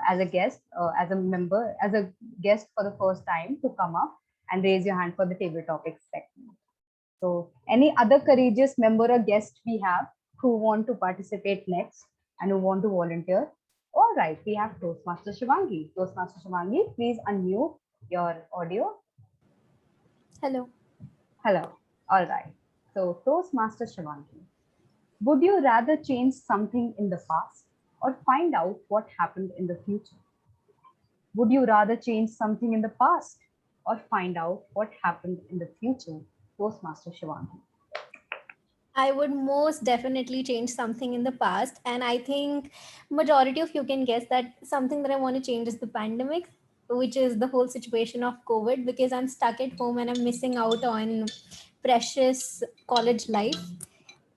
as a guest, as a member, as a guest for the first time to come up and raise your hand for the table topics segment. So, any other courageous member or guest we have who want to participate next and who want to volunteer? All right, we have Toastmaster Shivangi. Toastmaster Shivangi, please unmute your audio. Hello. Hello. All right. So, Toastmaster Shivangi, would you rather change something in the past or find out what happened in the future? Would you rather change something in the past or find out what happened in the future? Toastmaster Shivangi. I would most definitely change something in the past, and I think majority of you can guess that something that I want to change is the pandemic, which is the whole situation of COVID, because I'm stuck at home and I'm missing out on precious college life.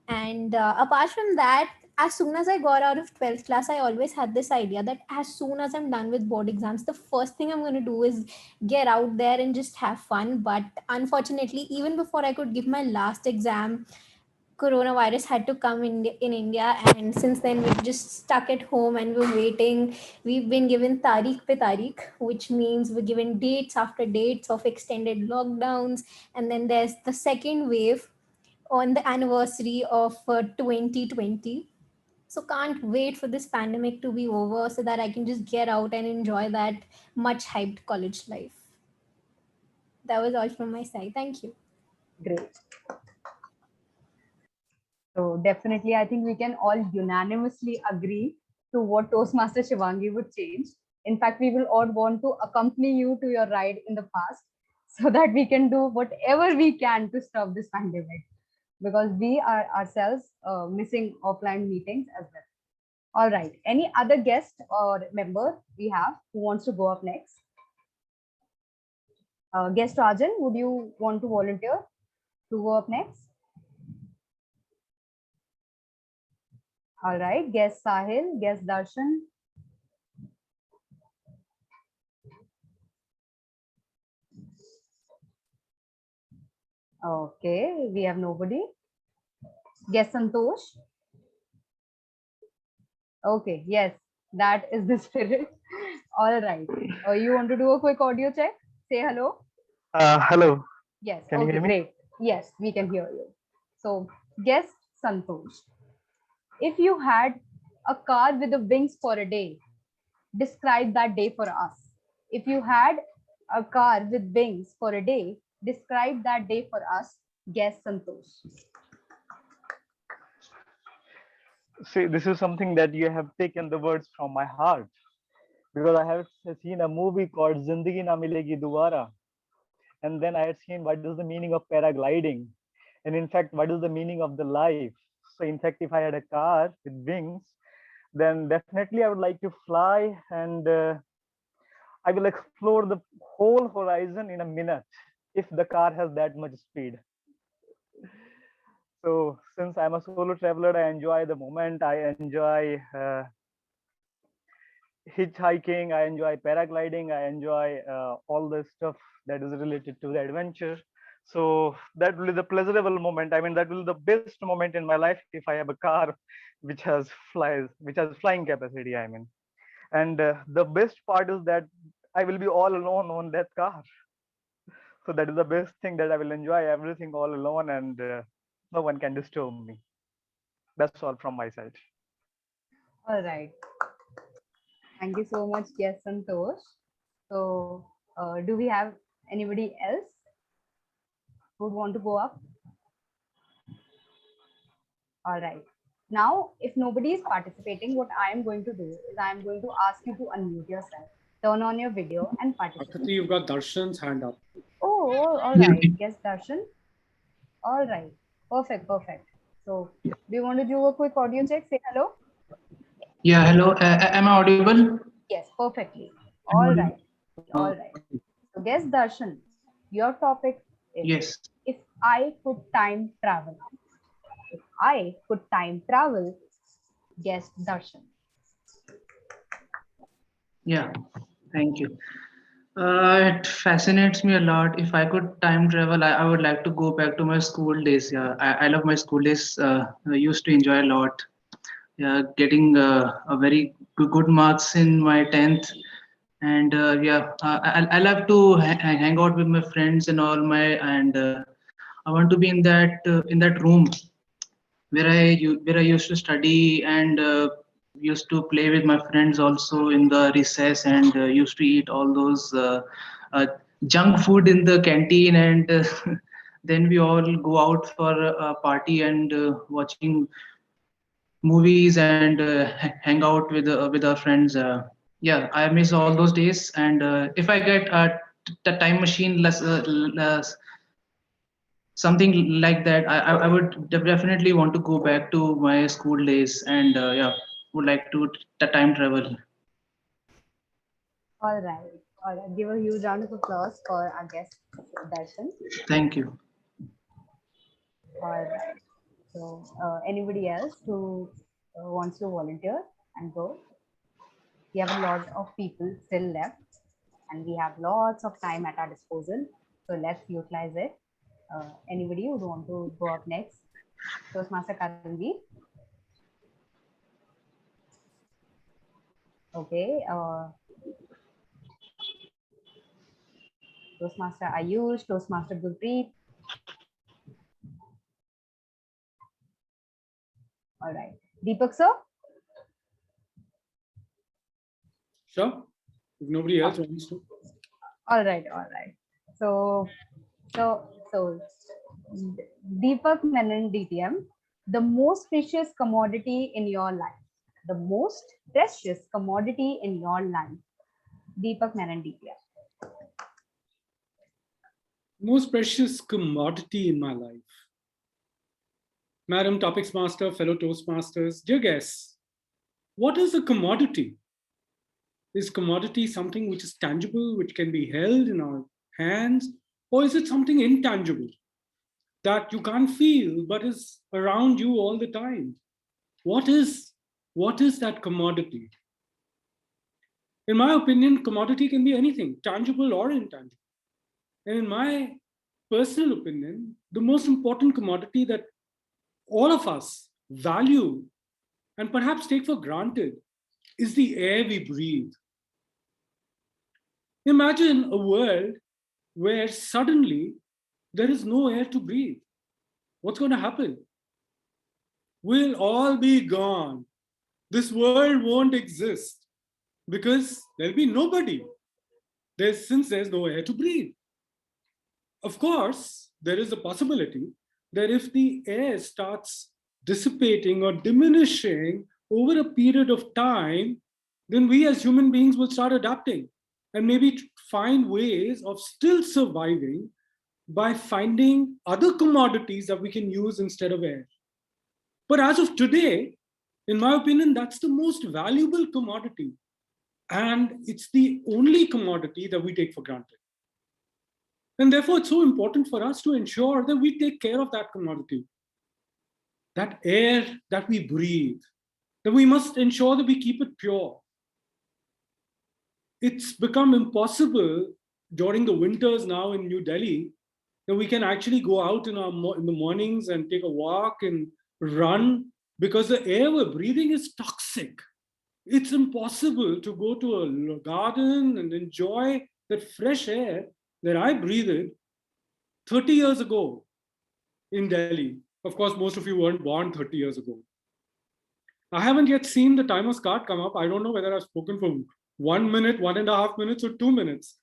And apart from that, as soon as I got out of 12th class, I always had this idea that as soon as I'm done with board exams, the first thing I'm going to do is get out there and just have fun. But unfortunately, even before I could give my last exam, coronavirus had to come in India, and since then we've just stuck at home and we're waiting. We've been given tariq pe tariq, which means we're given dates after dates of extended lockdowns, and then there's the second wave on the anniversary of 2020. So can't wait for this pandemic to be over so that I can just get out and enjoy that much hyped college life. That was all from my side. Thank you. Great. So definitely, I think we can all unanimously agree to what Toastmaster Shivangi would change. In fact, we will all want to accompany you to your ride in the past so that we can do whatever we can to stop this pandemic, because we are ourselves missing offline meetings as well. All right. Any other guest or member we have who wants to go up next? Guest Rajan, would you want to volunteer to go up next? All right. Guest Sahil, guest Darshan. Okay, we have nobody. Guest Santosh. Okay, yes, that is the spirit. All right. You want to do a quick audio check? Say hello. Hello. Yes. Can you Okay, hear me? great. Yes, we can hear you. So, guest Santosh, if you had a car with the wings for a day, describe that day for us. If you had a car with wings for a day, describe that day for us. Guest Santosh. See, this is something that you have taken the words from my heart, because I have seen a movie called Zindagi Na Milegi Dobara, and then I had seen what is the meaning of paragliding, and in fact, what is the meaning of the life. So, in fact, if I had a car with wings, then definitely I would like to fly, and I will explore the whole horizon in a minute if the car has that much speed. So since I'm a solo traveler, I enjoy the moment. I enjoy hitchhiking. I enjoy paragliding. I enjoy all the stuff that is related to the adventure. So that will be the pleasurable moment. I mean, that will be the best moment in my life if I have a car which has flying capacity. I mean, and the best part is that I will be all alone on that car. So that is the best thing, that I will enjoy everything all alone, and no one can disturb me. That's all from my side. All right. Thank you so much, yes, Santosh. So, do we have anybody else Who would want to go up? All right. Now, if nobody is participating, what I am going to do is I am going to ask you to unmute yourself, turn on your video and participate. Akriti, you've got Darshan's hand up. Oh, all right. Yes, Darshan. All right. Perfect, perfect. So, do you want to do a quick audio check? Say hello. Yeah, hello. Am I audible? Yes, perfectly. All right. All right. So, guess Darshan, your topic is Yes. if I could time travel. If I could time travel, guess Darshan. Yeah, thank you. It fascinates me a lot. If I could time travel, I would like to go back to my school days. Yeah, I love my school days. I used to enjoy a lot. Yeah, getting a very good marks in my 10th. And I love to hang out with my friends and all and I want to be in that room where I used to study and used to play with my friends also in the recess and used to eat all those uh, junk food in the canteen and then we all go out for a party and watching movies and hang out with our friends. Yeah, I miss all those days and if I get the time machine something like that, I would definitely want to go back to my school days and yeah, would like to time travel. All right. All right. Give a huge round of applause for our guest, Darshan. Thank you. All right. So, anybody else who wants to volunteer and go? We have a lot of people still left and we have lots of time at our disposal. So, let's utilize it. Anybody who would want to go up next? Toastmaster Karanvi. Okay. Toastmaster Ayush, Toastmaster Gurpreet. All right. Deepak sir? Sure. If nobody else wants to. All right. All right. So Deepak Menon DTM, the most precious commodity in your life. The most precious commodity in your life. Deepak Menon DTM. Most precious commodity in my life. Madam Topics Master, fellow Toastmasters, dear guests, what is a commodity? Is commodity something which is tangible, which can be held in our hands, or is it something intangible that you can't feel but is around you all the time? What is that commodity? In my opinion, commodity can be anything, tangible or intangible. And in my personal opinion, the most important commodity that all of us value and perhaps take for granted is the air we breathe. Imagine a world where suddenly there is no air to breathe. What's going to happen? We'll all be gone. This world won't exist because there'll be nobody. Since there's no air to breathe. Of course, there is a possibility that if the air starts dissipating or diminishing over a period of time, then we as human beings will start adapting and maybe find ways of still surviving by finding other commodities that we can use instead of air. But as of today, in my opinion, that's the most valuable commodity. And it's the only commodity that we take for granted. And therefore, it's so important for us to ensure that we take care of that commodity, that air that we breathe, that we must ensure that we keep it pure. It's become impossible during the winters now in New Delhi that we can actually go out in the mornings and take a walk and run because the air we're breathing is toxic. It's impossible to go to a garden and enjoy that fresh air that I breathed 30 years ago in Delhi. Of course, most of you weren't born 30 years ago. I haven't yet seen the timer's card come up. I don't know whether I've spoken for 1 minute, 1.5 minutes, or 2 minutes.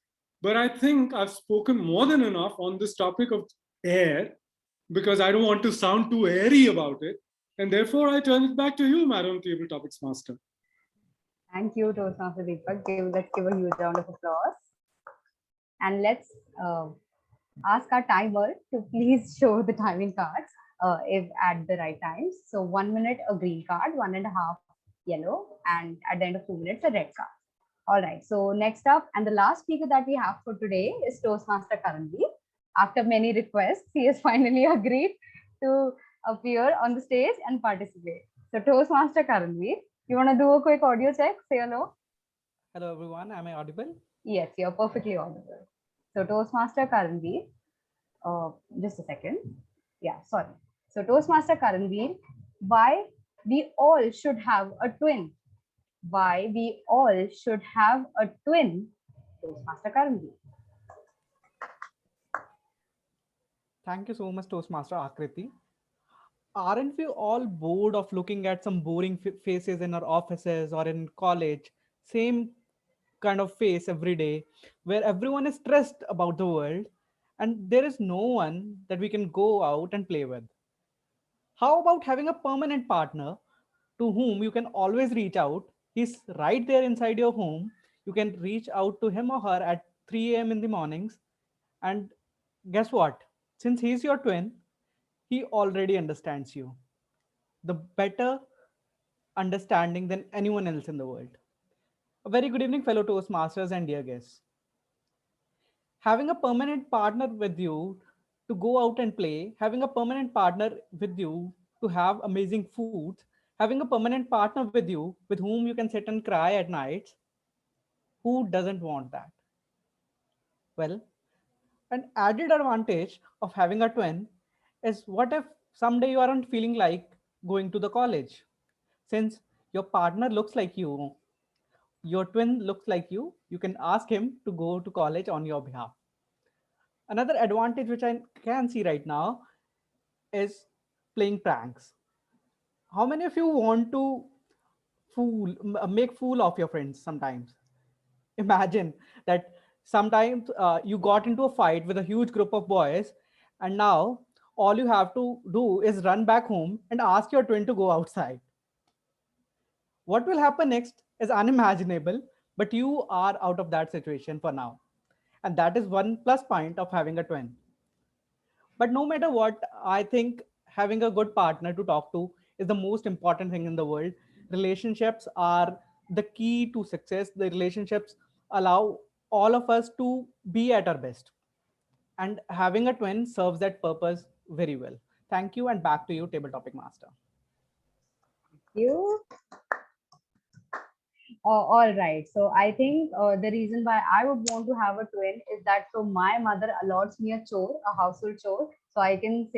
But I think I've spoken more than enough on this topic of air because I don't want to sound too airy about it. And therefore, I turn it back to you, Madam Table Topics Master. Thank you, Toastmaster Deepak. Let's give a huge round of applause. And let's ask our timer to please show the timing cards if at the right times. So 1 minute, a green card, 1.5 yellow, and at the end of 2 minutes, a red card. All right, so next up, and the last speaker that we have for today is Toastmaster Karanveer. After many requests, he has finally agreed to appear on the stage and participate. So Toastmaster Karanveer, you want to do a quick audio check? Say hello. Hello everyone, am I audible? Yes, you're perfectly audible. So Toastmaster Karanveer, just a second. Yeah, sorry. So Toastmaster Karanveer, why we all should have a twin? Why we all should have a twin? Toastmaster Karanveer. Thank you so much, Toastmaster Akriti. Aren't we all bored of looking at some boring faces in our offices or in college? Same kind of face every day, where everyone is stressed about the world and there is no one that we can go out and play with. How about having a permanent partner to whom you can always reach out? He's right there inside your home. You can reach out to him or her at 3 a.m. in the mornings. And guess what? Since he's your twin, he already understands you. The better understanding than anyone else in the world. A very good evening, fellow Toastmasters and dear guests. Having a permanent partner with you to go out and play, having a permanent partner with you to have amazing foods, having a permanent partner with you with whom you can sit and cry at nights, who doesn't want that? Well, an added advantage of having a twin is what if someday you aren't feeling like going to the college? Since your partner looks like you, your twin looks like you can ask him to go to college on your behalf. Another advantage which I can see right now is playing pranks. How many of you want to make fool of your friends sometimes? Imagine that sometimes you got into a fight with a huge group of boys and now all you have to do is run back home and ask your twin to go outside. What will happen next is unimaginable, but you are out of that situation for now. And that is one plus point of having a twin. But no matter what, I think having a good partner to talk to is the most important thing in the world. Relationships are the key to success. The relationships allow all of us to be at our best. And having a twin serves that purpose very well. Thank you, and back to you, Table Topic Master. Thank you. All right. So I think the reason why I would want to have a twin is that so my mother allots me a chore, a household chore. So I can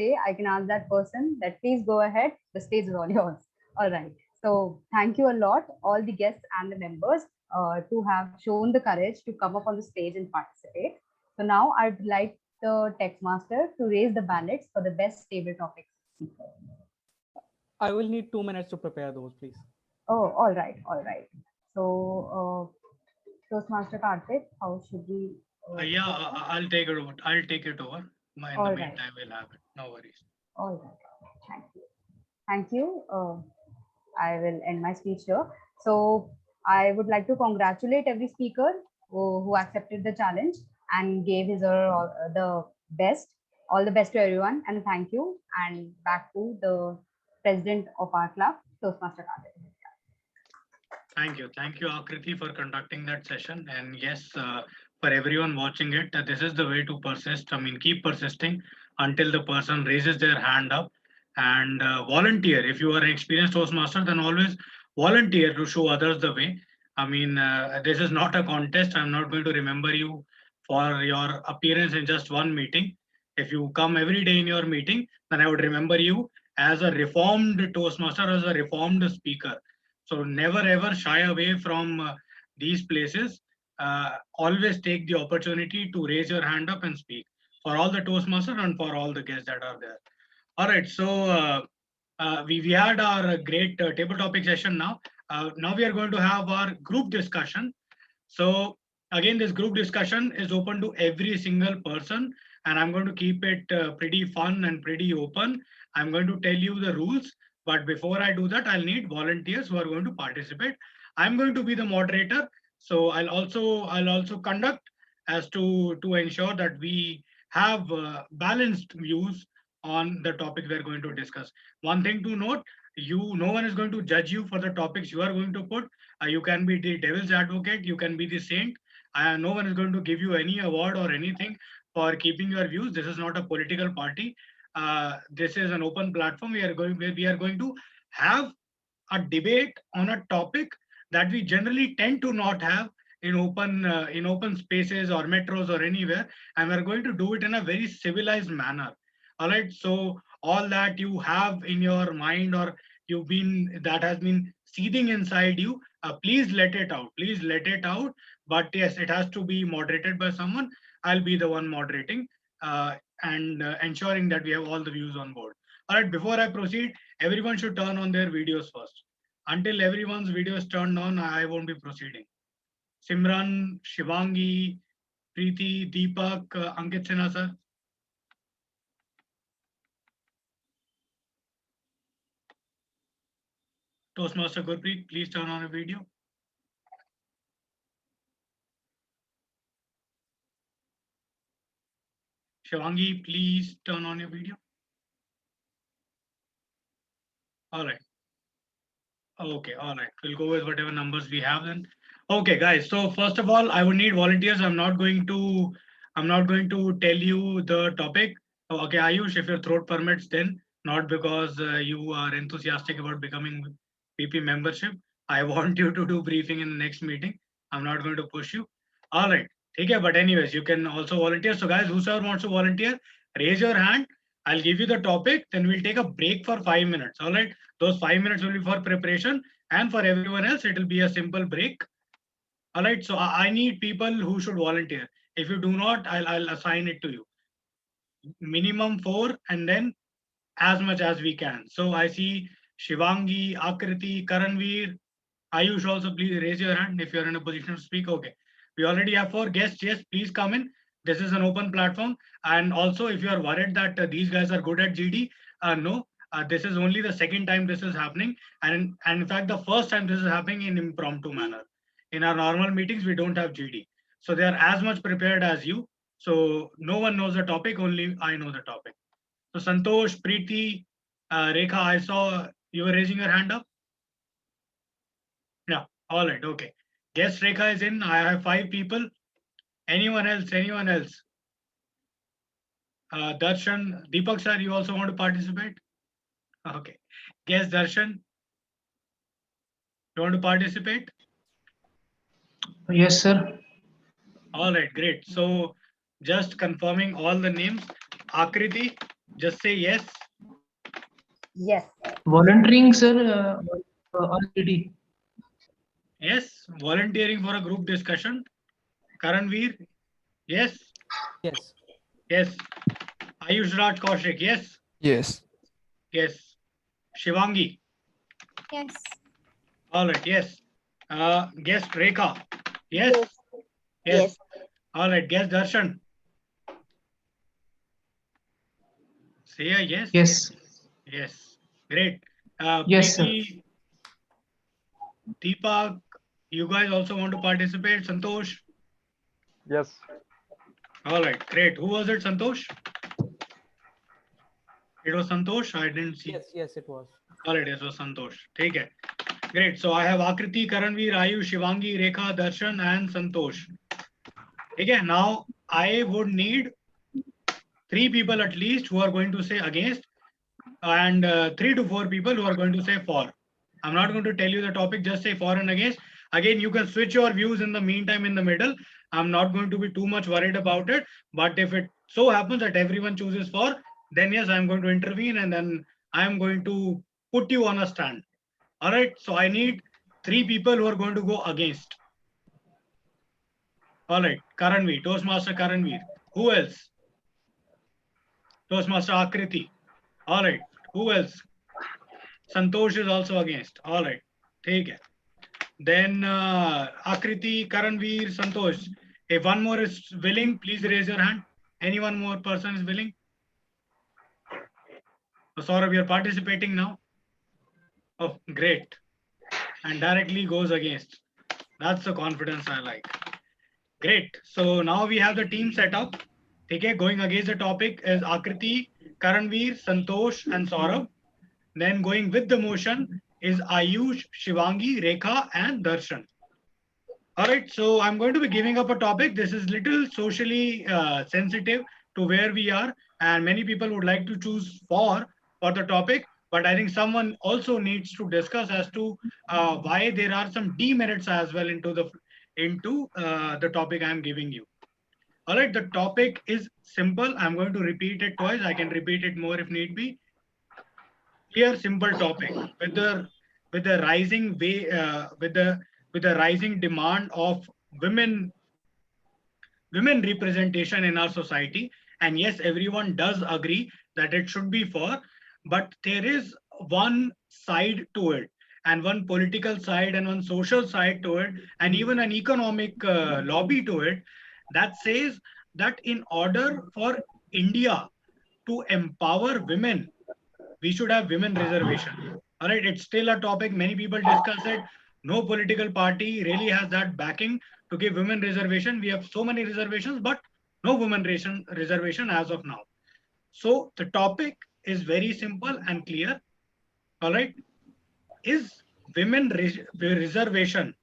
ask that person that please go ahead. The stage is all yours. All right. So thank you a lot, all the guests and the members to have shown the courage to come up on the stage and participate. So now I'd like the text master to raise the ballots for the best table topic speaker. I will need 2 minutes to prepare those, please. Oh, all right. All right. So, Toastmaster Karthik, how should we? Yeah, I'll take it over. I'll take it over. In the meantime, we'll have it. No worries. All right. Thank you. Thank you. I will end my speech here. So, I would like to congratulate every speaker who accepted the challenge and gave his or the best. All the best to everyone, and thank you. And back to the president of our club, Toastmaster Karthik. Thank you, Akriti, for conducting that session. And yes, for everyone watching it, this is the way to persist. I mean, keep persisting until the person raises their hand up and volunteer. If you are an experienced Toastmaster, then always volunteer to show others the way. I mean, this is not a contest. I'm not going to remember you for your appearance in just one meeting. If you come every day in your meeting, then I would remember you as a reformed Toastmaster, as a reformed speaker. So never ever shy away from these places. Always take the opportunity to raise your hand up and speak for all the Toastmasters and for all the guests that are there. All right, so we had our great table topic session now. Now we are going to have our group discussion. So again, this group discussion is open to every single person and I'm going to keep it pretty fun and pretty open. I'm going to tell you the rules, but before I do that, I'll need volunteers who are going to participate. I'm going to be the moderator, so I'll also conduct as to ensure that we have balanced views on the topic we're going to discuss. One thing to note, no one is going to judge you for the topics you are going to put. You can be the devil's advocate, you can be the saint. No one is going to give you any award or anything for keeping your views. This is not a political party. This is an open platform. We are going to have a debate on a topic that we generally tend to not have in open spaces or metros or anywhere, and we're going to do it in a very civilized manner. All right, so all that you have in your mind or that has been seething inside you, please let it out. Please let it out. But yes, it has to be moderated by someone. I'll be the one moderating and ensuring that we have all the views on board. All right, before I proceed, everyone should turn on their videos first. Until everyone's video is turned on, I won't be proceeding. Simran, Shivangi, Preeti, Deepak, Ankit Sinha sir. Toastmaster Gurpreet, please turn on a video. Shivangi, please turn on your video. All right. Okay, all right. We'll go with whatever numbers we have then. Okay, guys. So first of all, I would need volunteers. I'm not going to tell you the topic. Okay, Ayush, if your throat permits, then not because you are enthusiastic about becoming PP membership. I want you to do briefing in the next meeting. I'm not going to push you. All right. Okay, but anyways, you can also volunteer. So guys, whosoever wants to volunteer, raise your hand. I'll give you the topic, then we'll take a break for 5 minutes. All right. Those 5 minutes will be for preparation, and for everyone else, it will be a simple break. All right. So I need people who should volunteer. If you do not, I'll assign it to you. Minimum 4, and then as much as we can. So I see Shivangi, Akriti, Karanveer, Ayush also, please raise your hand if you're in a position to speak. Okay. We already have 4 guests. Yes, please come in. This is an open platform. And also, if you are worried that these guys are good at GD, no, this is only the second time this is happening. And in fact, the first time this is happening in impromptu manner. In our normal meetings, we don't have GD. So they are as much prepared as you. So no one knows the topic, only I know the topic. So Santosh, Preeti, Rekha, I saw you were raising your hand up. Yeah, all right, okay. Guest Rekha is in. I have 5 people. Anyone else? Anyone else? Darshan, Deepak sir, you also want to participate? Okay. Guest Darshan, you want to participate? Yes, sir. All right, great. So just confirming all the names. Akriti, just say yes. Yes. Volunteering, sir, already. Yes, volunteering for a group discussion. Karanveer, yes. Yes. Yes. Ayush Raj Kaushik, yes. Yes. Yes. Shivangi. Yes. All right, yes. Guest Rekha, yes. Yes. All right, guest Darshan. Say a yes. Yes. Yes. Great. Yes, sir. Preeti, Deepak, you guys also want to participate? Santosh? Yes. All right, great. Who was it, Santosh? It was Santosh? I didn't see. Yes, it was. All right, it was Santosh. Take it. Great. So I have Akriti, Karanveer, Ayush, Shivangi, Rekha, Darshan, and Santosh. Okay, now I would need 3 people at least who are going to say against, and 3 to 4 people who are going to say for. I'm not going to tell you the topic, just say for and against. Again, you can switch your views in the meantime in the middle. I'm not going to be too much worried about it. But if it so happens that everyone chooses for, then yes, I'm going to intervene and then I'm going to put you on a stand. All right. So I need 3 people who are going to go against. All right. Karanveer, Toastmaster Karanveer. Who else? Toastmaster Akriti. All right. Who else? Santosh is also against. All right. Take it. Then Akriti, Karanveer, Santosh. If one more is willing, please raise your hand. Any one more person is willing? So Saurabh, you're participating now? Oh, great. And directly goes against. That's the confidence I like. Great. So now we have the team set up. Okay, going against the topic is Akriti, Karanveer, Santosh, and Saurabh. Then going with the motion is Ayush, Shivangi, Rekha, and Darshan. All right, so I'm going to be giving up a topic. This is little socially sensitive to where we are, and many people would like to choose for the topic. But I think someone also needs to discuss as to why there are some demerits as well into the topic I'm giving you. All right, the topic is simple. I'm going to repeat it twice. I can repeat it more if need be. Clear, simple topic with the rising way with the rising demand of women representation in our society. And yes, everyone does agree that it should be for, but there is one side to it, and one political side and one social side to it, and even an economic lobby to it, that says that in order for India to empower women, we should have women reservation. All right, it's still a topic. Many people discuss it. No political party really has that backing to give women reservation. We have so many reservations, but no women reservation as of now. So the topic is very simple and clear. All right, is women reservation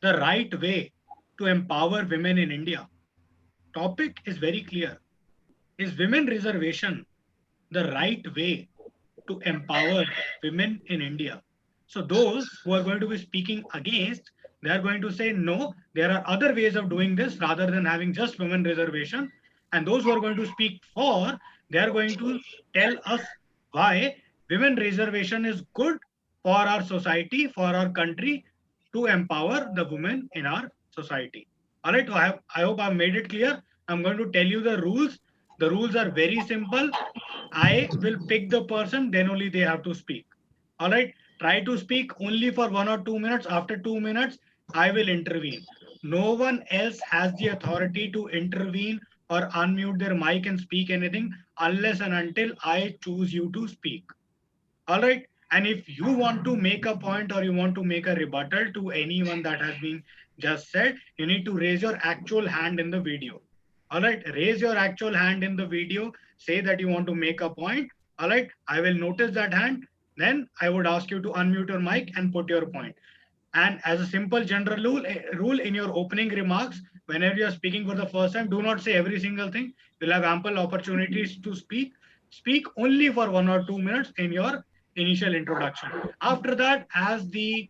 the right way to empower women in India? Topic is very clear. Is women reservation the right way to empower women in India? So those who are going to be speaking against, they are going to say, no, there are other ways of doing this rather than having just women reservation. And those who are going to speak for, they are going to tell us why women reservation is good for our society, for our country, to empower the women in our society. All right, so I hope I've made it clear. I'm going to tell you the rules. The rules are very simple. I will pick the person, then only they have to speak. All right. Try to speak only for 1 or 2 minutes. After 2 minutes, I will intervene. No one else has the authority to intervene or unmute their mic and speak anything unless and until I choose you to speak. All right. And if you want to make a point or you want to make a rebuttal to anyone that has been just said, you need to raise your actual hand in the video. All right. Raise your actual hand in the video. Say that you want to make a point. All right. I will notice that hand. Then I would ask you to unmute your mic and put your point. And as a simple general rule in your opening remarks, whenever you are speaking for the first time, do not say every single thing. You'll have ample opportunities to speak. Speak only for 1 or 2 minutes in your initial introduction. After that, as the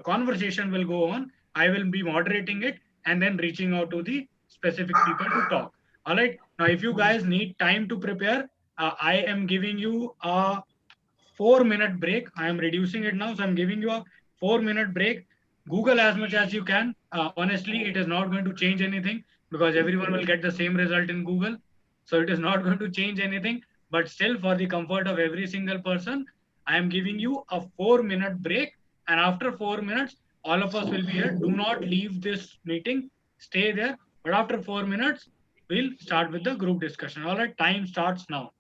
conversation will go on, I will be moderating it and then reaching out to the specific people to talk. All right. Now, if you guys need time to prepare, I am giving you a 4 minute break. I am reducing it now. So I'm giving you a 4 minute break. Google as much as you can. Honestly, it is not going to change anything because everyone will get the same result in Google. So it is not going to change anything. But still, for the comfort of every single person, I am giving you a 4 minute break. And after 4 minutes, all of us will be here. Do not leave this meeting. Stay there. But after 4 minutes, we'll start with the group discussion. All right, time starts now.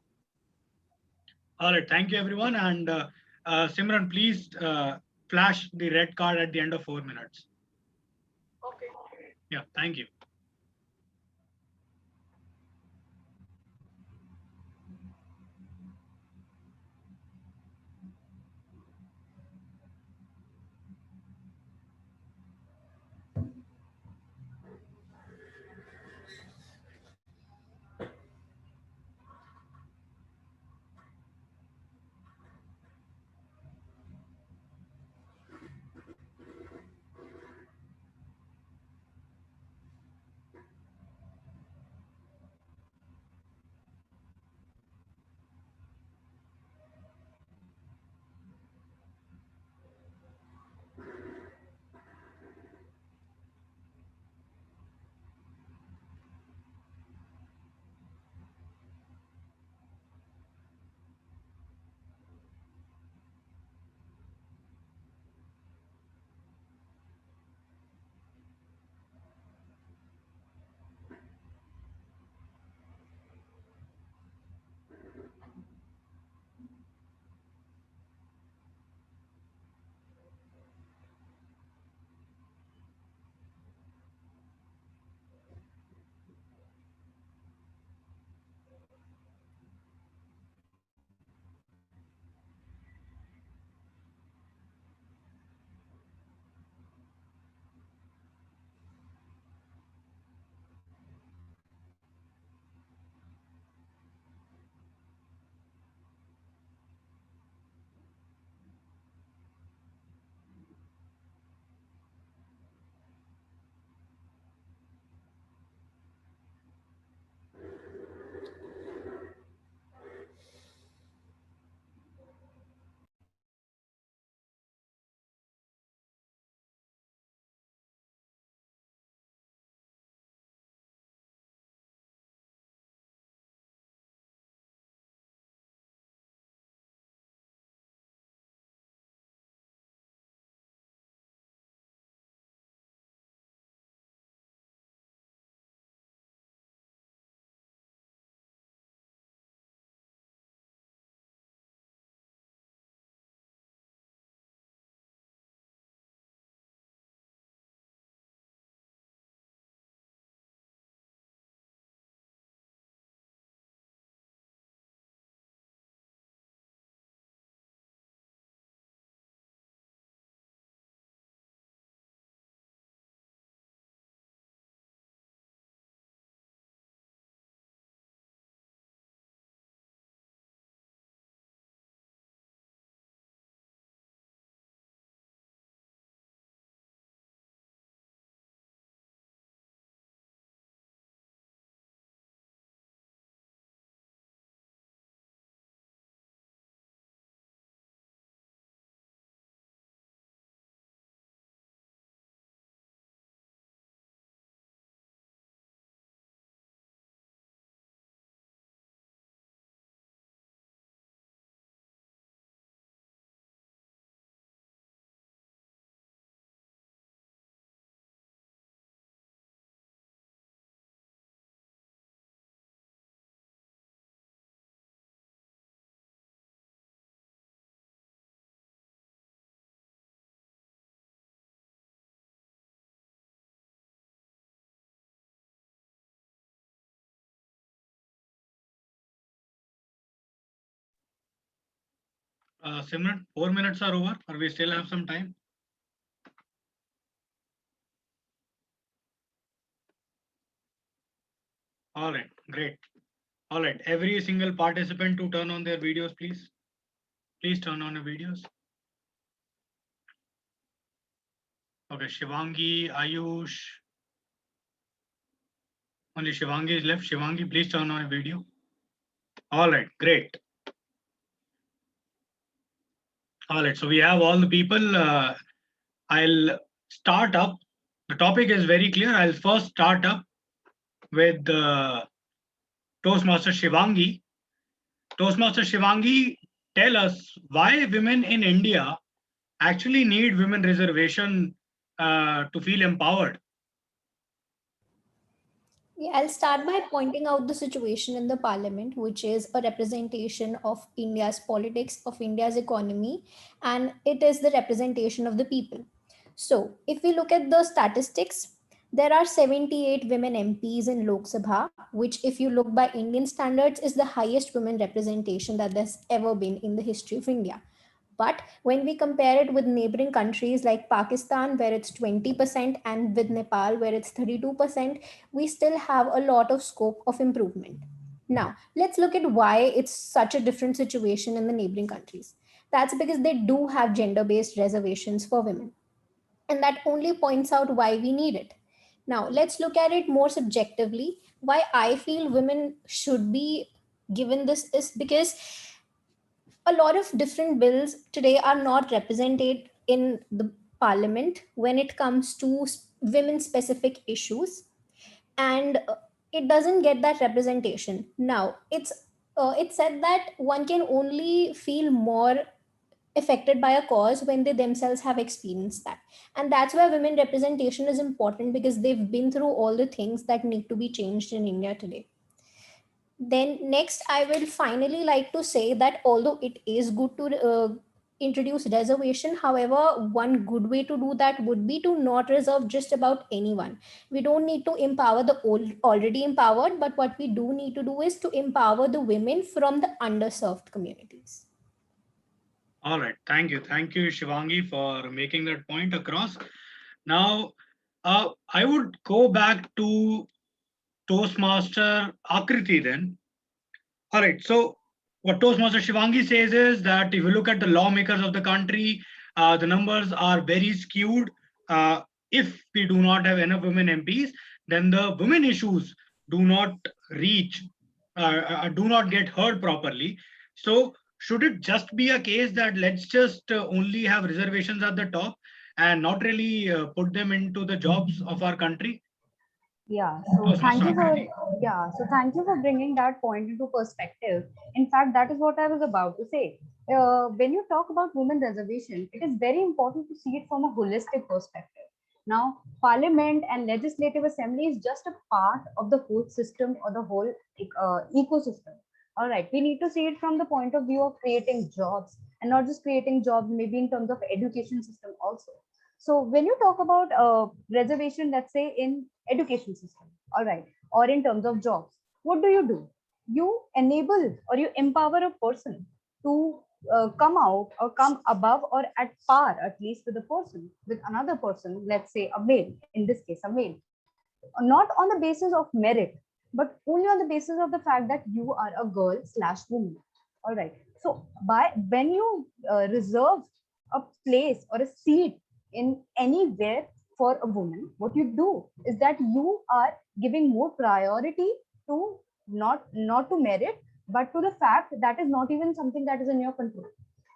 All right, thank you everyone. And Simran, please flash the red card at the end of 4 minutes. Okay. Yeah, thank you. Simran, 4 minutes are over, or we still have some time? All right, great. All right, every single participant to turn on their videos, please. Please turn on your videos. Okay, Shivangi, Ayush. Only Shivangi is left. Shivangi, please turn on your video. All right, great. All right, so we have all the people. I'll start up. The topic is very clear. I'll first start up with Toastmaster Shivangi. Toastmaster Shivangi, tell us why women in India actually need women reservation to feel empowered. Yeah, I'll start by pointing out the situation in the parliament, which is a representation of India's politics, of India's economy, and it is the representation of the people. So, if we look at the statistics, there are 78 women MPs in Lok Sabha, which, if you look by Indian standards, is the highest women representation that there's ever been in the history of India. But when we compare it with neighboring countries like Pakistan, where it's 20%, and with Nepal, where it's 32%, we still have a lot of scope of improvement. Now, let's look at why it's such a different situation in the neighboring countries. That's because they do have gender based reservations for women. And that only points out why we need it. Now, let's look at it more subjectively. Why I feel women should be given this is because a lot of different bills today are not represented in the parliament when it comes to women specific issues, and it doesn't get that representation. Now it's said that one can only feel more affected by a cause when they themselves have experienced that, and that's why women representation is important, because they've been through all the things that need to be changed in India today. Then next, I will finally like to say that although it is good to introduce reservation, however, one good way to do that would be to not reserve just about anyone. We don't need to empower the already empowered, but what we do need to do is to empower the women from the underserved communities. All right, thank you. Thank you, Shivangi, for making that point across. Now, I would go back to Toastmaster Akriti then. All right, so what Toastmaster Shivangi says is that if you look at the lawmakers of the country, the numbers are very skewed. If we do not have enough women MPs, then the women issues do not reach, do not get heard properly. So should it just be a case that let's just only have reservations at the top and not really put them into the jobs of our country? Yeah, so thank you for bringing that point into perspective. In fact, that is what I was about to say. When you talk about women reservation, it is very important to see it from a holistic perspective. Now, parliament and legislative assembly is just a part of the whole system or the whole ecosystem. All right, we need to see it from the point of view of creating jobs, and not just creating jobs, maybe in terms of education system also. So when you talk about reservation, let's say in education system, all right, or in terms of jobs, what do? You enable or you empower a person to come out or come above or at par, at least with a person, with another person, let's say a male, in this case, a male, not on the basis of merit, but only on the basis of the fact that you are a girl / woman. All right. So when you reserve a place or a seat in anywhere for a woman, what you do is that you are giving more priority to not to merit, but to the fact that is not even something that is in your control.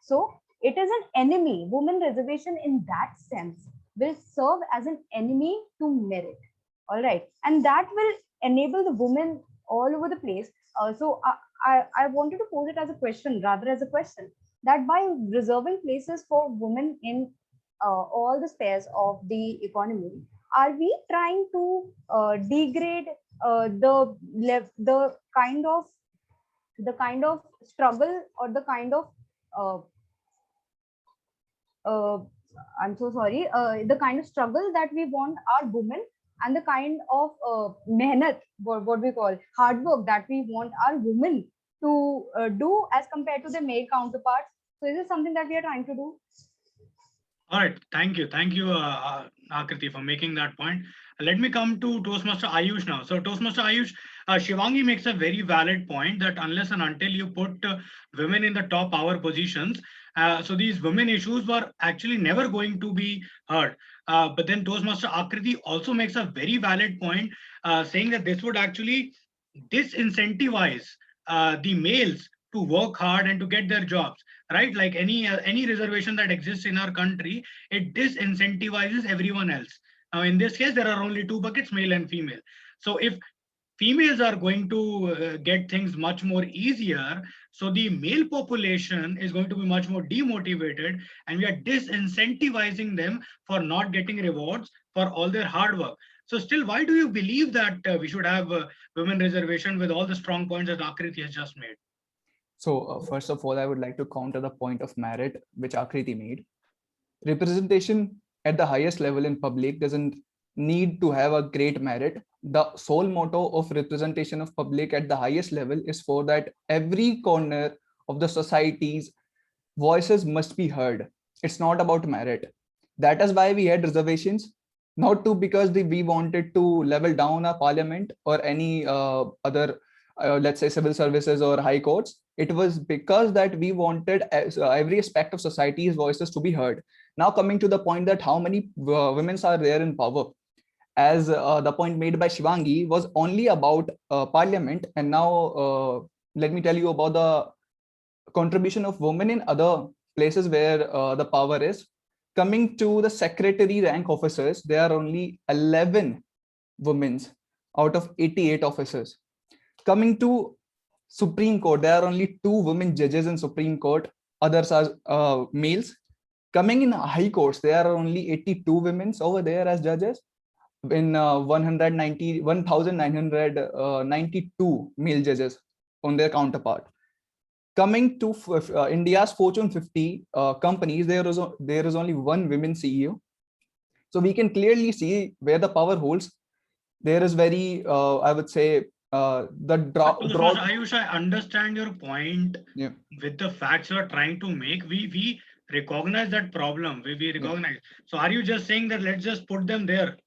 So it is an enemy. Women reservation in that sense will serve as an enemy to merit. All right, and that will enable the women all over the place. So I wanted to pose it as a question, rather as a question, that by reserving places for women in all the spheres of the economy, are we trying to degrade the kind of struggle or the kind of I'm so sorry, the kind of struggle that we want our women, and the kind of mehnat, what we call hard work that we want our women to do as compared to their male counterparts, So is this something that we are trying to do? All right, thank you, Akriti, for making that point. Let me come to Toastmaster Ayush now. So Toastmaster Ayush, Shivangi makes a very valid point that unless and until you put women in the top power positions, so these women issues were actually never going to be heard. But then Toastmaster Akriti also makes a very valid point, saying that this would actually disincentivize the males to work hard and to get their jobs, right? Like any reservation that exists in our country, it disincentivizes everyone else. Now, in this case, there are only two buckets, male and female. So if females are going to get things much more easier, so the male population is going to be much more demotivated, and we are disincentivizing them for not getting rewards for all their hard work. So still, why do you believe that we should have women reservation with all the strong points that Akriti has just made? So first of all, I would like to counter the point of merit which Akriti made. Representation at the highest level in public doesn't need to have a great merit. The sole motto of representation of public at the highest level is for that every corner of the society's voices must be heard. It's not about merit. That is why we had reservations, not to because we wanted to level down our parliament or any other let's say civil services or high courts. It was because that we wanted every aspect of society's voices to be heard. Now coming to the point that how many women are there in power, as the point made by Shivangi was only about parliament, and now let me tell you about the contribution of women in other places where the power is. Coming to the secretary rank officers, there are only 11 women out of 88 officers. Coming to Supreme Court, there are only 2 women judges in Supreme Court, others are males. Coming in high courts, there are only 82 women over there as judges, in 1992 male judges on their counterpart. Coming to India's Fortune 50 companies, there is only 1 women CEO. So we can clearly see where the power holds. There is very, I would say, the drop. Ayush, I understand your point. Yeah. With the facts you are trying to make, we recognize that problem. We recognize. Yeah. So are you just saying that let's just put them there?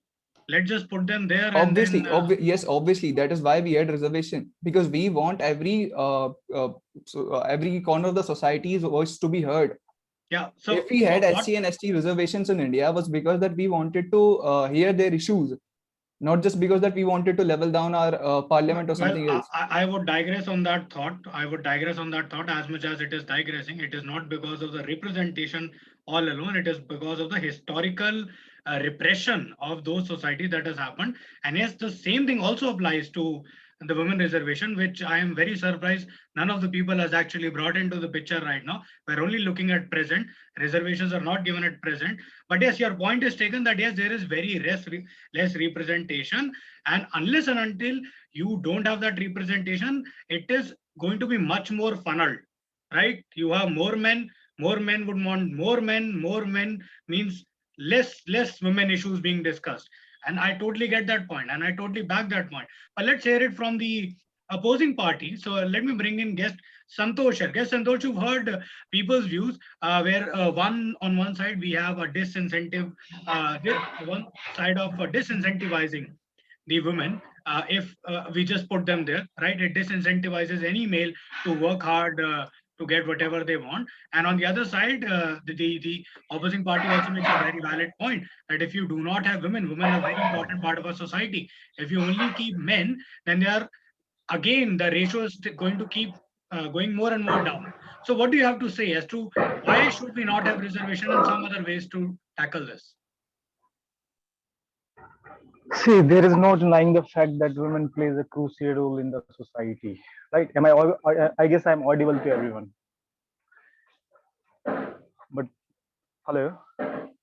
Let's just put them there. Obviously, and then, yes, obviously that is why we had reservation, because we want every corner of the society's voice to be heard. Yeah. So if we had SC and ST reservations in India, was because that we wanted to hear their issues, not just because that we wanted to level down our parliament or something else. I would digress on that thought. I would digress on that thought as much as it is digressing. It is not because of the representation all alone. It is because of the historical repression of those societies that has happened. And yes, the same thing also applies to the women reservation, which I am very surprised none of the people has actually brought into the picture right now. We're only looking at present. Reservations are not given at present. But yes, your point is taken that yes, there is very less representation. And unless and until you don't have that representation, it is going to be much more funneled, right? You have more men would want more men means less women issues being discussed. And I totally get that point, and I totally back that point. But let's hear it from the opposing party. So let me bring in guest Santosh here. Guest Santosh, you've heard people's views, where on one side we have a disincentive, one side of disincentivizing the women. If we just put them there, right? It disincentivizes any male to work hard to get whatever they want. And on the other side, the opposing party also makes a very valid point that if you do not have women are a very important part of our society. If you only keep men, then they are, again, the ratio is going to keep going more and more down. So what do you have to say as to why should we not have reservation and some other ways to tackle this? See, there is no denying the fact that women plays a crucial role in the society, right? I guess I'm audible to everyone. But hello,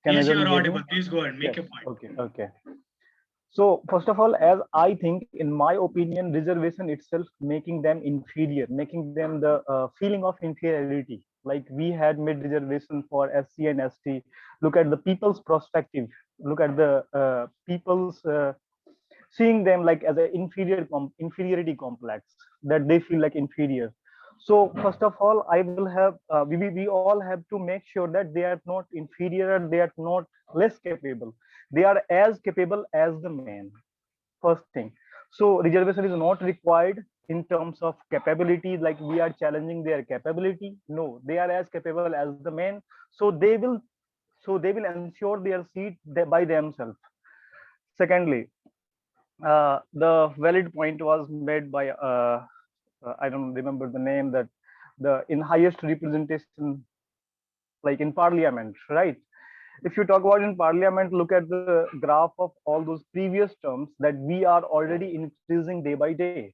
yes, you're audible. Please go ahead, make yes. your point. Okay. So first of all, as I think, in my opinion, reservation itself making them inferior, making them the feeling of inferiority. Like we had made reservation for SC and ST. Look at the people's perspective. Look at the people's seeing them like as an inferiority complex, that they feel like inferior. So first of all, I will have we all have to make sure that they are not inferior, they are not less capable. They are as capable as the men. First thing. So reservation is not required in terms of capability, like we are challenging their capability. No, they are as capable as the men. So they will ensure their seat by themselves. Secondly, the valid point was made by I don't remember the name, that the in highest representation, like in parliament, right? If you talk about in parliament, look at the graph of all those previous terms, that we are already increasing day by day.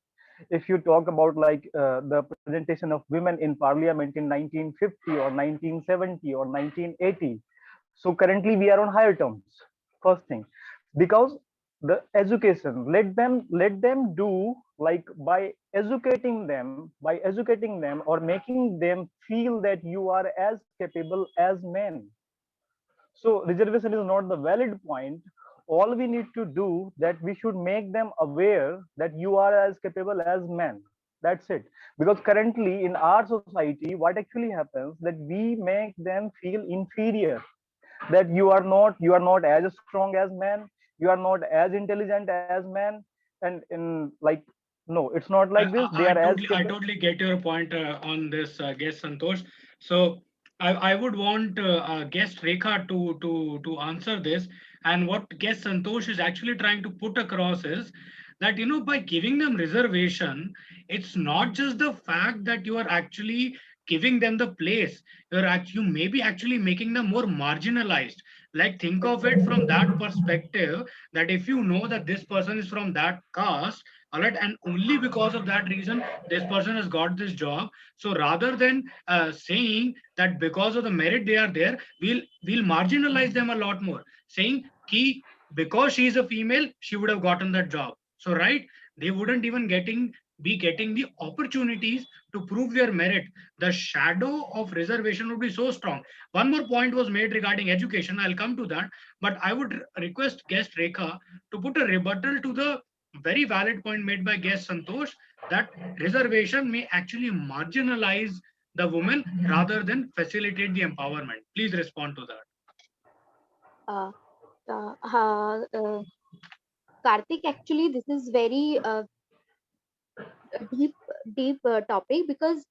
If you talk about like the presentation of women in parliament in 1950 or 1970 or 1980, so currently we are on higher terms. First thing, because the education, let them do, like by educating them or making them feel that you are as capable as men. So reservation is not the valid point. All we need to do, that we should make them aware that you are as capable as men. That's it. Because currently in our society, what actually happens, that we make them feel inferior, that you are not as strong as men, you are not as intelligent as men, and in like, no, it's not like this. They are as I capable. totally get your point on this, guest Santosh. So I would want guest Rekha to answer this. And what guest Santosh is actually trying to put across is that, by giving them reservation, it's not just the fact that you are actually giving them the place. You may be actually making them more marginalized. Like, think of it from that perspective, that if you know that this person is from that caste, all right, and only because of that reason this person has got this job, so rather than saying that because of the merit they are there, we'll marginalize them a lot more, saying ki because she is a female she would have gotten that job. So right, they wouldn't even be getting the opportunities to prove their merit. The shadow of reservation would be so strong. One more point was made regarding education. I'll come to that, but I would request guest Rekha to put a rebuttal to the very valid point made by guest Santosh, that reservation may actually marginalize the woman rather than facilitate the empowerment. Please respond to that. Uh, uh, uh, uh, Karthik, actually, this is very deep, deep topic, because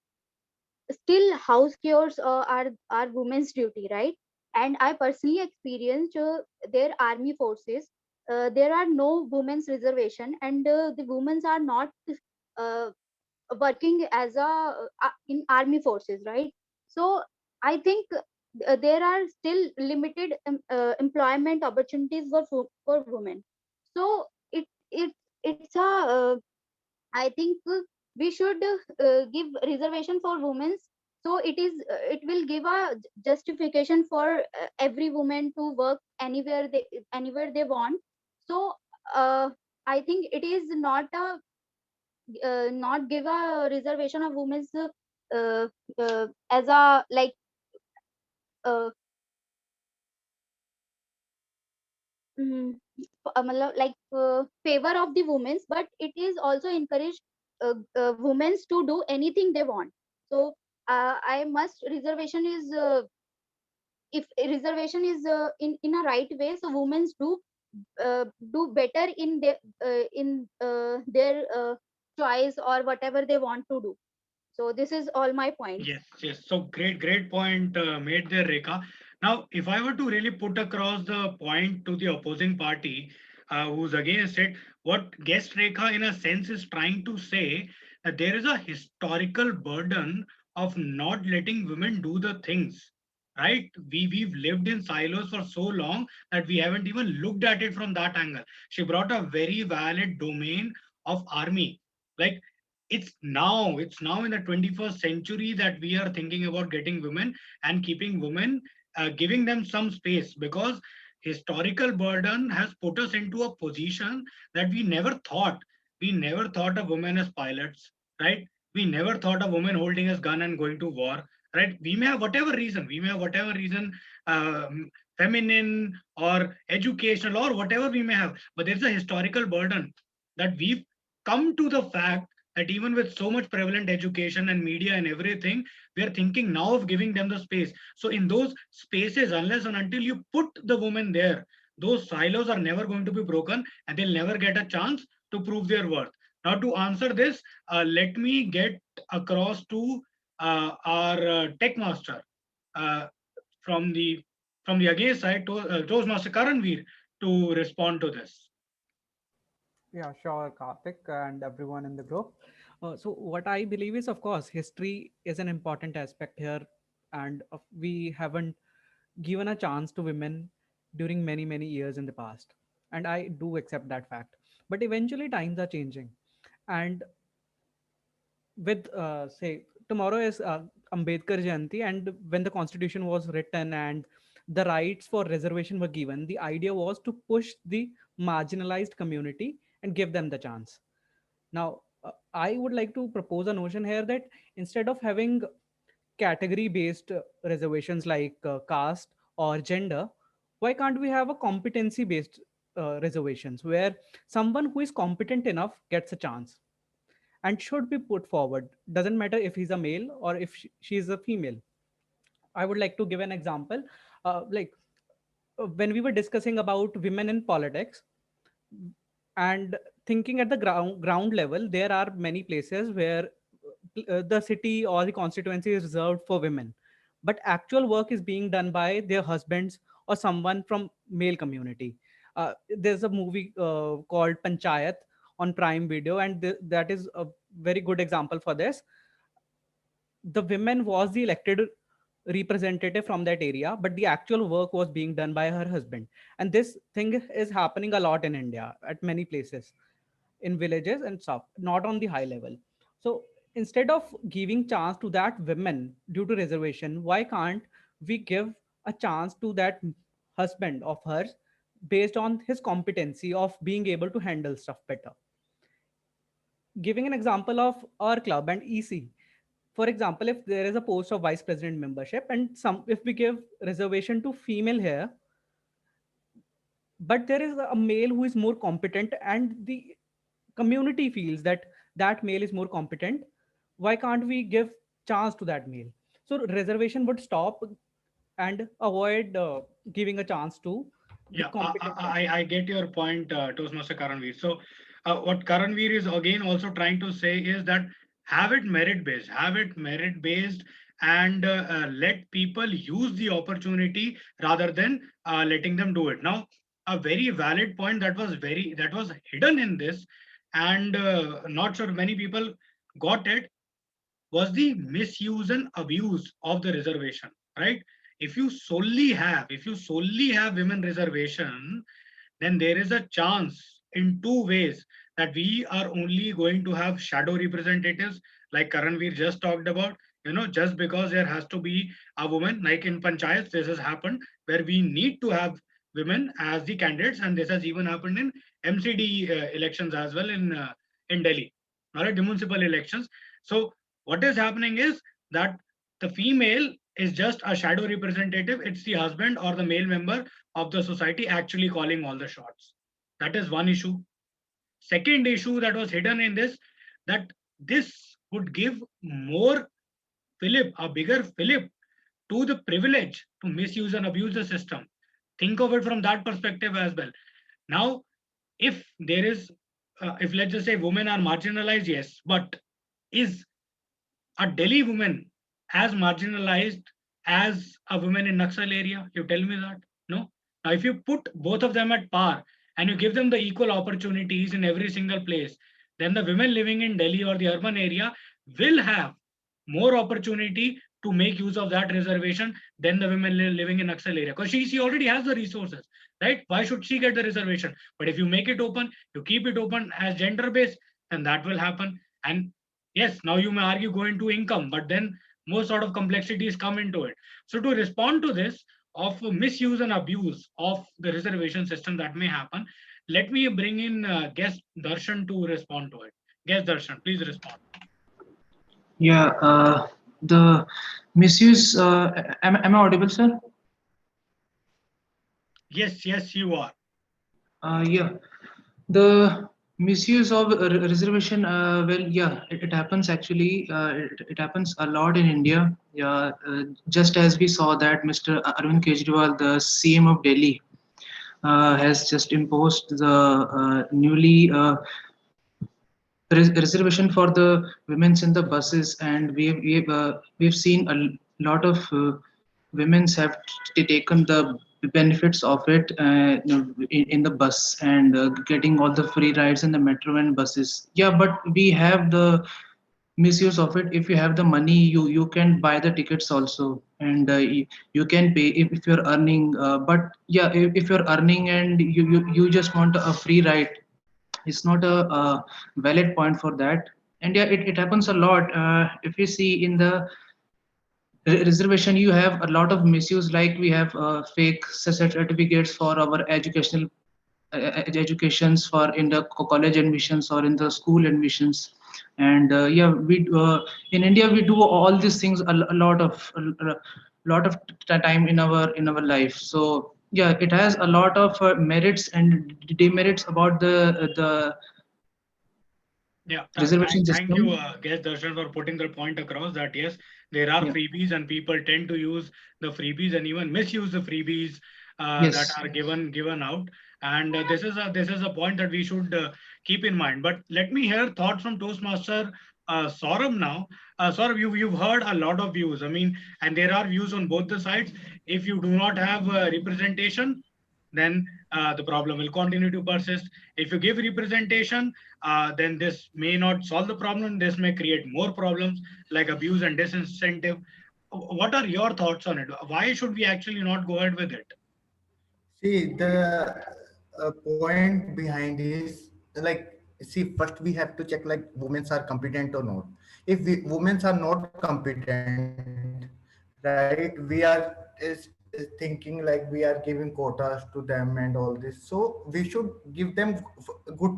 still house chores are women's duty, right? And I personally experienced their army forces. There are no women's reservation, and the women are not uh, working as in army forces, right? So I think there are still limited employment opportunities for women. So it's a I think we should give reservation for women. So it will give a justification for every woman to work anywhere they want. So uh, I think it is not give a reservation of women's as a like uh, mm, like favor of the women's, but it is also encourage women to do anything they want. So I must reservation is if a reservation is in a right way, so women do better in their choice or whatever they want to do. So this is all my points. Yes. So great point made there, Rekha. Now, if I were to really put across the point to the opposing party, who's against it, what guest Rekha, in a sense, is trying to say, that there is a historical burden of not letting women do the things. Right? We've lived in silos for so long that we haven't even looked at it from that angle. She brought a very valid domain of army. Like, it's now in the 21st century that we are thinking about getting women and keeping women, giving them some space, because historical burden has put us into a position that we never thought of women as pilots, right? We never thought of women holding a gun and going to war, right? We may have whatever reason, feminine or educational or whatever we may have, but there's a historical burden that we've come to the fact that even with so much prevalent education and media and everything, we are thinking now of giving them the space. So in those spaces, unless and until you put the women there, those silos are never going to be broken and they'll never get a chance to prove their worth. Now to answer this, let me get across to our tech master from the against side, Toastmaster Karanveer, to respond to this. Yeah, sure, Karthik and everyone in the group. So what I believe is, of course, history is an important aspect here, and we haven't given a chance to women during many years in the past, and I do accept that fact. But eventually, times are changing, and with say tomorrow is Ambedkar Jayanti, and when the constitution was written and the rights for reservation were given, the idea was to push the marginalized community and give them the chance. Now I would like to propose a notion here that instead of having category based reservations like caste or gender, why can't we have a competency based reservations where someone who is competent enough gets a chance and should be put forward, doesn't matter if he's a male or if she is a female. I would like to give an example. Like when we were discussing about women in politics and thinking at the ground level, there are many places where the city or the constituency is reserved for women, but actual work is being done by their husbands or someone from male community. There's a movie called Panchayat on Prime Video, and that is a very good example for this. The women was the elected representative from that area, but the actual work was being done by her husband. And this thing is happening a lot in India at many places, in villages and stuff, not on the high level. So instead of giving chance to that women due to reservation, why can't we give a chance to that husband of hers based on his competency of being able to handle stuff better? Giving an example of our club and EC, for example, if there is a post of vice president membership and if we give reservation to female here, but there is a male who is more competent and the community feels that that male is more competent, why can't we give chance to that male? So reservation would stop and avoid giving a chance to the competent. I get your point, Toastmaster Karanveer. So what Karanveer is again also trying to say is that have it merit based, and let people use the opportunity rather than letting them do it. Now, a very valid point that was hidden in this, and not sure many people got it, was the misuse and abuse of the reservation, right? If you solely have women reservation, then there is a chance in two ways that we are only going to have shadow representatives like Karanveer just talked about. Just because there has to be a woman, like in Panchayats, this has happened where we need to have women as the candidates, and this has even happened in MCD elections as well in Delhi, all right, the municipal elections. So what is happening is that the female is just a shadow representative. It's the husband or the male member of the society actually calling all the shots. That is one issue. Second issue that was hidden in this, that this would give a bigger fillip to the privilege to misuse and abuse the system. Think of it from that perspective as well. Now, if there is, if let's just say women are marginalized, yes, but is a Delhi woman as marginalized as a woman in Naxal area? You tell me that? No. Now, if you put both of them at par and you give them the equal opportunities in every single place, then the women living in Delhi or the urban area will have more opportunity to make use of that reservation than the women living in Naxal area, because she already has the resources, right? Why should she get the reservation? But if you make it open, you keep it open as gender based, then that will happen. And yes, now you may argue go into income, but then more sort of complexities come into it. So to respond to this of misuse and abuse of the reservation system that may happen, let me bring in guest Darshan to respond to it. Guest Darshan, please respond. Yeah, the misuse, am I audible, sir? Yes, you are. Yeah, the Misuse of reservation, well, yeah, it happens actually. It happens a lot in India. Yeah, just as we saw that Mr. Arvind Kejriwal, the CM of Delhi, has just imposed the newly reservation for the women's in the buses, and we've seen a lot of women's have taken the benefits of it, in the bus, and getting all the free rides in the metro and buses. Yeah, but we have the misuse of it. If you have the money, you can buy the tickets also, and you can pay if you're earning. But yeah, if you're earning and you just want a free ride, it's not a valid point for that. And yeah, it happens a lot. If you see in the reservation, you have a lot of misuse, like we have fake certificates for our educational educations, for in the college admissions or in the school admissions. And yeah, we in India we do all these things a lot of time in our life. So yeah, it has a lot of merits and demerits about the Yeah, reservation thank system. you, guest Darshan, for putting the point across that yes, there are Yeah. freebies and people tend to use the freebies and even misuse the freebies that Yes. are given out. And this is a point that we should keep in mind. But let me hear thoughts from Toastmaster Saurabh now. Saurabh, you've heard a lot of views. I mean, and there are views on both the sides. If you do not have representation, then the problem will continue to persist. If you give representation, then this may not solve the problem. This may create more problems like abuse and disincentive. What are your thoughts on it? Why should we actually not go ahead with it? See, the point behind is like, see, first we have to check like women are competent or not. If women are not competent, right, we are is thinking like we are giving quotas to them and all this. So we should give them good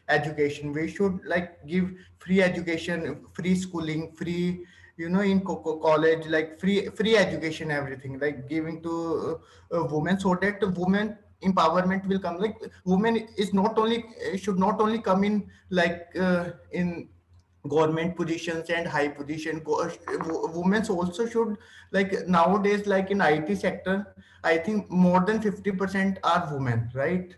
education. We should like give free education, free schooling, free, you know, in college, like free education, everything like giving to women, so that women empowerment will come. Like women is not only should not only come in like in government positions and high position. Women also should, like nowadays, like in IT sector, I think more than 50% are women, right?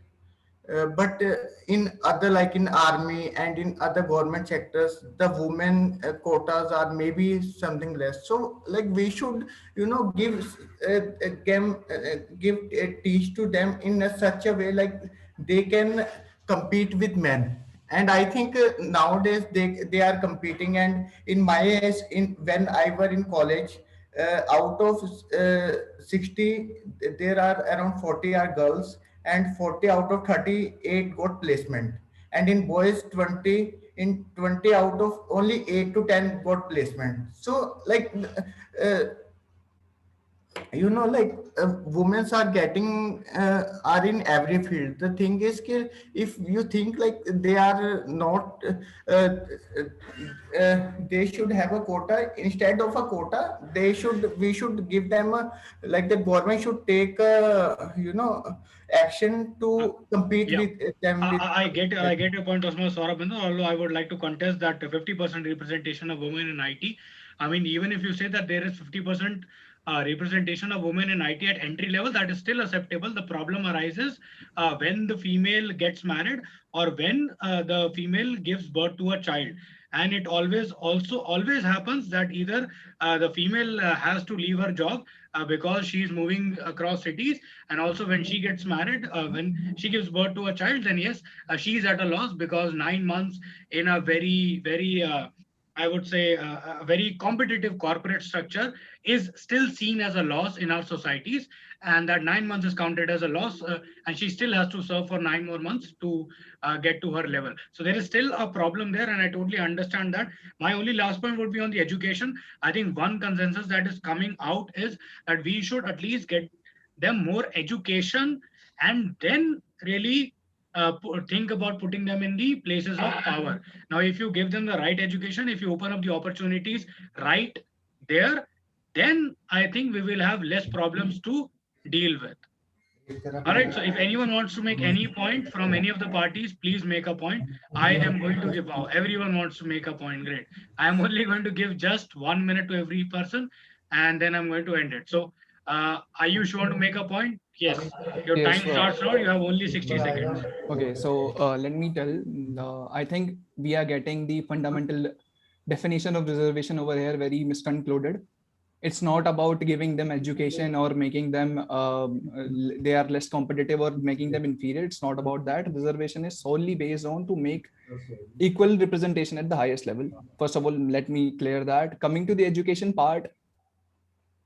But in other, like in army and in other government sectors, the women quotas are maybe something less. So like we should, you know, teach to them in such a way like they can compete with men. And I think nowadays they are competing. And in my age, in when I were in college, out of 60, there are around 40 are girls, and 40 out of 38 got placement. And in boys, 20 out of only 8 to 10 got placement. So like uh, you know, like women are getting are in every field. The thing is कि if you think like they are not they should have a quota. Instead of a quota, we should give them a, like the government should take a, you know, action to compete Yeah. with them with I get your point, Osman Saurabh, although I would like to contest that 50% representation of women in IT. I mean, even if you say that there is 50% representation of women in IT at entry level, that is still acceptable. The problem arises when the female gets married or when the female gives birth to a child. And it always happens that either the female has to leave her job because she is moving across cities, and also when she gets married, when she gives birth to a child, then yes, she is at a loss, because 9 months in a very I would say a very competitive corporate structure is still seen as a loss in our societies, and that 9 months is counted as a loss, and she still has to serve for 9 more months to get to her level. So there is still a problem there, and I totally understand that. My only last point would be on the education. I think one consensus that is coming out is that we should at least get them more education, and then really think about putting them in the places of power. Now, if you give them the right education, if you open up the opportunities right there, then I think we will have less problems to deal with. All right. So if anyone wants to make any point from any of the parties, please make a point. I am going to give. Oh, everyone wants to make a point. Great. I am only going to give just 1 minute to every person, and then I'm going to end it. So, Ayush, you want to make a point? Yes. Your Yeah, time sure. starts now. You have only 60 seconds. Okay, so let me tell. I think we are getting the fundamental definition of reservation over here very misconcluded. It's not about giving them education or making them they are less competitive or making them inferior. It's not about that. Reservation is solely based on to make equal representation at the highest level. First of all, let me clear that. Coming to the education part,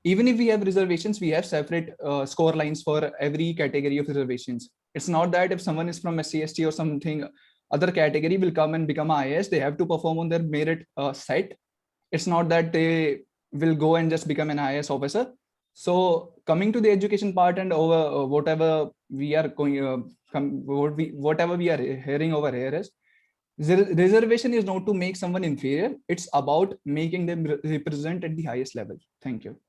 even if we have reservations, we have separate score lines for every category of reservations. It's not that if someone is from SC/ST or something other category will come and become IAS, they have to perform on their merit set. It's not that they will go and just become an IAS officer. So coming to the education part and over whatever we are going, whatever we are hearing over here is reservation is not to make someone inferior. It's about making them represent at the highest level. Thank you.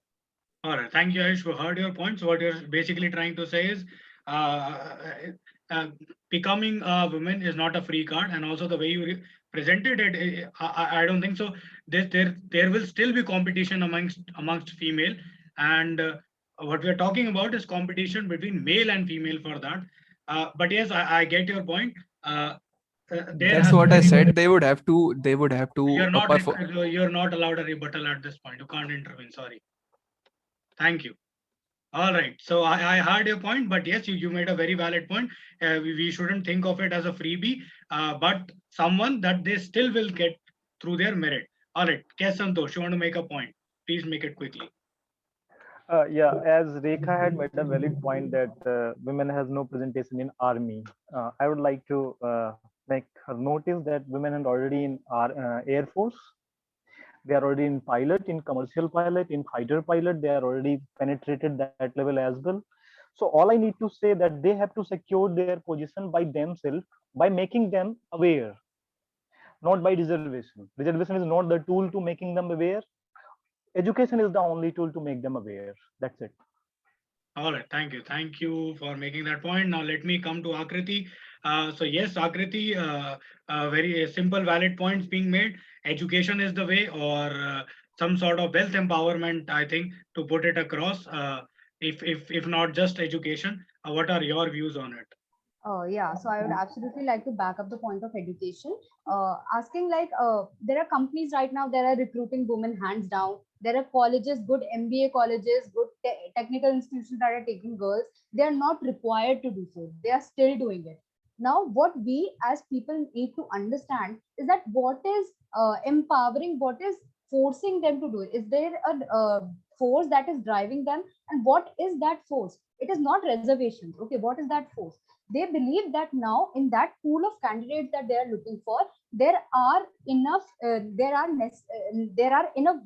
All right. Thank you, Ayush. We heard your points. What you're basically trying to say is becoming a woman is not a free card, and also the way you presented it, I don't think so. There will still be competition amongst female, and what we're talking about is competition between male and female for that. But yes, I get your point. That's what I said. They would have to. You're not allowed a rebuttal at this point. You can't intervene. Sorry. Thank you. All right. So I heard your point, but yes, you made a very valid point. We shouldn't think of it as a freebie, but someone that they still will get through their merit. All right. K. Santosh, you want to make a point? Please make it quickly. Yeah, as Rekha had made a valid point that women has no presentation in army. I would like to make her notice that women are already in our Air Force. They are already in pilot, in commercial pilot, in fighter pilot. They are already penetrated that level as well. So all I need to say that they have to secure their position by themselves by making them aware, not by reservation. Reservation is not the tool to making them aware. Education is the only tool to make them aware. That's it. All right. Thank you. Thank you for making that point. Now let me come to Akriti. So yes, Akriti, very simple, valid points being made. Education is the way, or some sort of wealth empowerment, I think, to put it across. If not just education, what are your views on it? Yeah, so I would absolutely like to back up the point of education. Asking like, there are companies right now that are recruiting women hands down. There are colleges, good MBA colleges, good technical institutions that are taking girls. They are not required to do so. They are still doing it. Now, what we as people need to understand is that what is empowering, what is forcing them to do it? Is there a force that is driving them? And what is that force? It is not reservations. Okay, what is that force? They believe that now in that pool of candidates that they are looking for, there are enough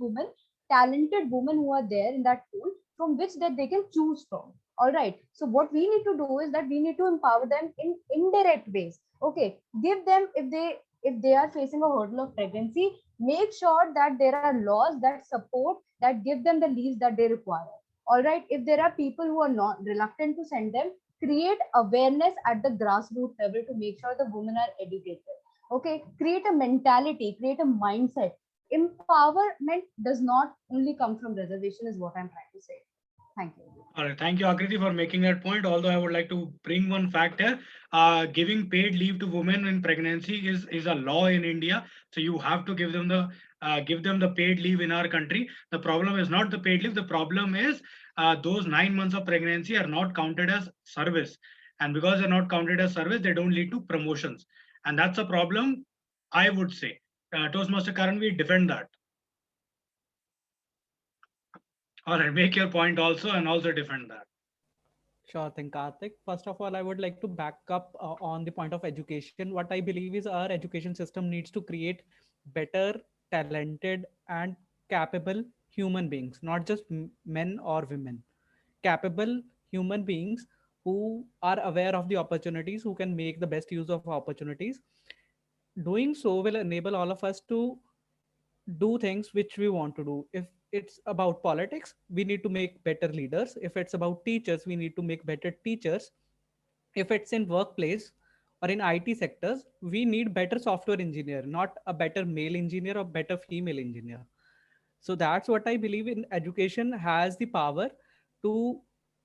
women, talented women who are there in that pool from which that they can choose from. All right, so what we need to do is that we need to empower them in indirect ways. Okay, give them, if they are facing a hurdle of pregnancy, make sure that there are laws that support, that give them the leaves that they require. All right, if there are people who are not reluctant to send them, create awareness at the grassroots level to make sure the women are educated. Okay, create a mentality, create a mindset. Empowerment does not only come from reservation, is what I'm trying to say. Thank you. All right, thank you, Akriti, for making that point. Although I would like to bring one fact here, giving paid leave to women in pregnancy is a law in India. So you have to give them the paid leave in our country. The problem is not the paid leave. The problem is those 9 months of pregnancy are not counted as service, and because they're not counted as service, they don't lead to promotions, and that's a problem. I would say, Toastmaster Karan, we defend that. All right, make your point also and also defend that. Sure thing, Karthik. First of all, I would like to back up on the point of education. What I believe is our education system needs to create better, talented, and capable human beings, not just men or women. Capable human beings who are aware of the opportunities, who can make the best use of opportunities. Doing so will enable all of us to do things which we want to do. it's about politics, we need to make better leaders. If it's about teachers, we need to make better teachers. If it's in workplace or in IT sectors, we need better software engineer, not a better male engineer or better female engineer. So that's what I believe in. Education has the power to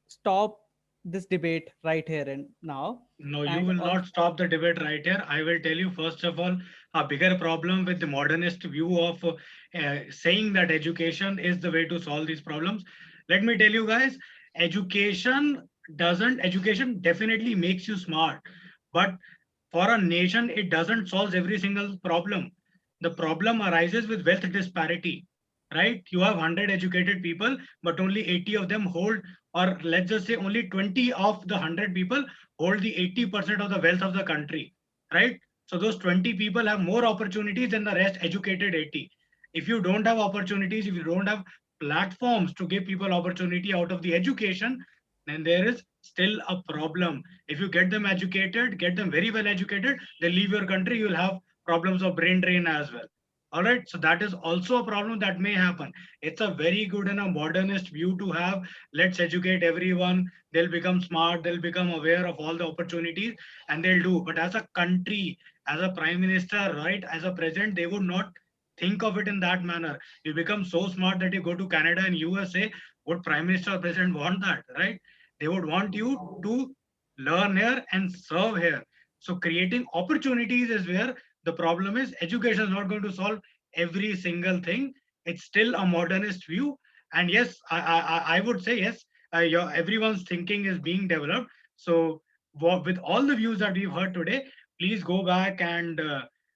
stop this debate right here and now. No, you And will also, not stop the debate right here. I will tell you, first of all, a bigger problem with the modernist view of saying that education is the way to solve these problems. Let me tell you guys, education definitely makes you smart, but for a nation, it doesn't solve every single problem. The problem arises with wealth disparity, right? You have 100 educated people, but only 80 of them hold, or let's just say only 20 of the 100 people hold the 80% of the wealth of the country, right? So those 20 people have more opportunities than the rest educated 80. If you don't have opportunities, if you don't have platforms to give people opportunity out of the education, then there is still a problem. If you get them educated, get them very well educated, they leave your country, you'll have problems of brain drain as well. All right, so that is also a problem that may happen. It's a very good and a modernist view to have. Let's educate everyone. They'll become smart. They'll become aware of all the opportunities, and they'll do. But as a country, as a prime minister, right, as a president, they would not think of it in that manner. You become so smart that you go to Canada and USA. Would prime minister or president want that, right? They would want you to learn here and serve here. So creating opportunities is where the problem is. Education is not going to solve every single thing. It's still a modernist view. And yes, I would say yes, everyone's thinking is being developed. So with all the views that we've heard today, please go back and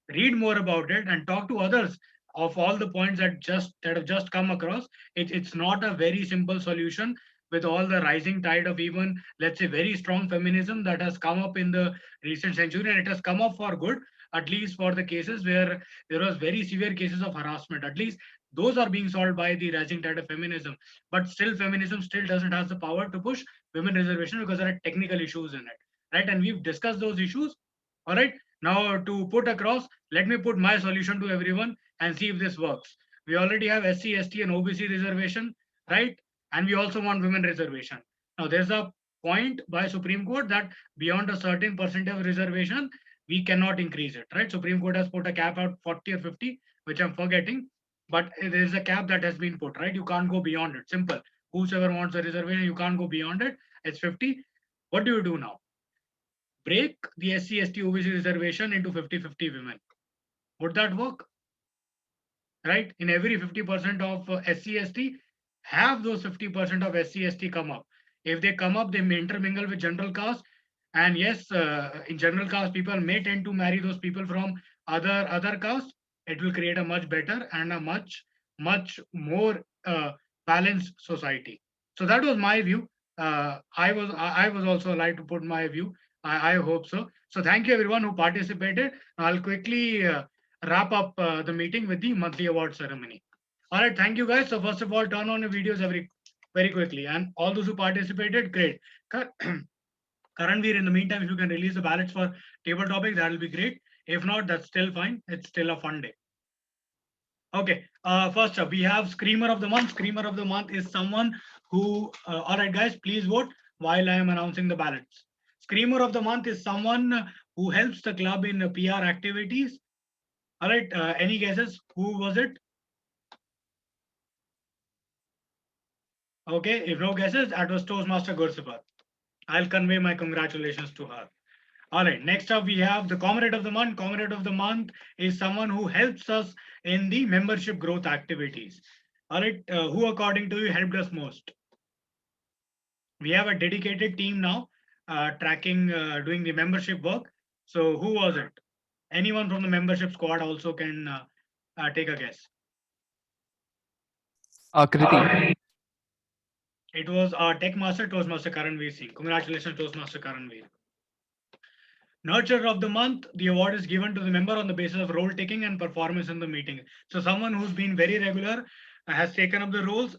read more about it and talk to others of all the points that have just come across. It's not a very simple solution. With all the rising tide of even, let's say, very strong feminism that has come up in the recent century, and it has come up for good, at least for the cases where there was very severe cases of harassment. At least those are being solved by the rising tide of feminism. But still, feminism still doesn't have the power to push women reservation because there are technical issues in it, right? And we've discussed those issues. All right. Now, to put across, let me put my solution to everyone and see if this works. We already have SC, ST, and OBC reservation, right? And we also want women reservation. Now, there's a point by Supreme Court that beyond a certain percentage of reservation, we cannot increase it, right? Supreme Court has put a cap out 40 or 50, which I'm forgetting, but there is a cap that has been put, right? You can't go beyond it. Simple. Whosoever wants a reservation, you can't go beyond it. It's 50. What do you do now? Break the SC, ST, OBC reservation into 50-50 women. Would that work? Right? In every 50% of SC, ST, have those 50% of SC, ST come up. If they come up, they may intermingle with general caste. And yes, in general caste, people may tend to marry those people from other castes. It will create a much better and a much more balanced society. So that was my view. I was also allowed to put my view. I hope so. So thank you everyone who participated. I'll quickly wrap up the meeting with the monthly award ceremony. All right, thank you guys. So first of all, turn on your videos very quickly, and all those who participated, great. Karanveer, in the meantime, if you can release the ballots for table topics, that will be great. If not, that's still fine. It's still a fun day. Okay, first up, we have Screamer of the Month. Screamer of the Month is someone who, all right, guys, please vote while I am announcing the ballots. Screamer of the Month is someone who helps the club in PR activities. All right, any guesses? Who was it? Okay, if no guesses, that was Toastmaster Gursipar. I'll convey my congratulations to her. All right, next up we have the Comrade of the Month. Comrade of the Month is someone who helps us in the membership growth activities. All right, who according to you helped us most? We have a dedicated team now tracking, doing the membership work. So who was it? Anyone from the membership squad also can take a guess. Akriti. It was our Tech Master, Toastmaster Karanveer Singh. Congratulations, Toastmaster Karanveer. Nurturer of the Month, the award is given to the member on the basis of role taking and performance in the meeting. So someone who's been very regular has taken up the roles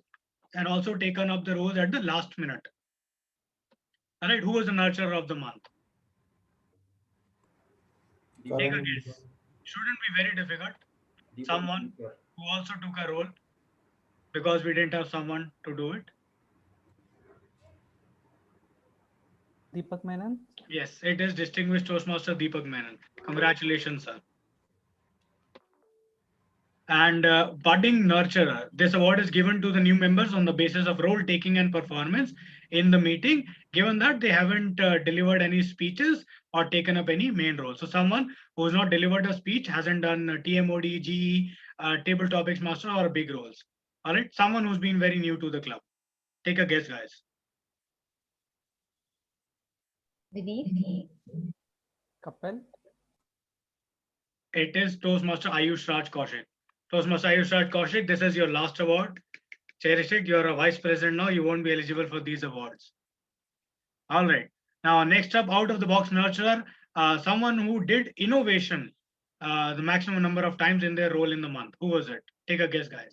and also taken up the roles at the last minute. All right, who was the Nurturer of the Month? Take a guess. Shouldn't be very difficult. Someone who also took a role. because we didn't have someone to do it? Deepak Menon. Yes, it is Distinguished Toastmaster Deepak Menon. Congratulations, sir. And budding nurturer. This award is given to the new members on the basis of role taking and performance in the meeting, given that they haven't delivered any speeches or taken up any main role. So someone who's not delivered a speech, hasn't done TMOD, GE, table topics master or big roles. All right, someone who's been very new to the club. Take a guess, guys. Vineet. Kapil. It is Toastmaster Ayush Raj Kaushik. Toastmaster Ayush Raj Kaushik, this is your last award. Cherish it. You're a vice president now. You won't be eligible for these awards. All right. Now, next up, out of the box nurturer, someone who did innovation the maximum number of times in their role in the month. Who was it? Take a guess, guys.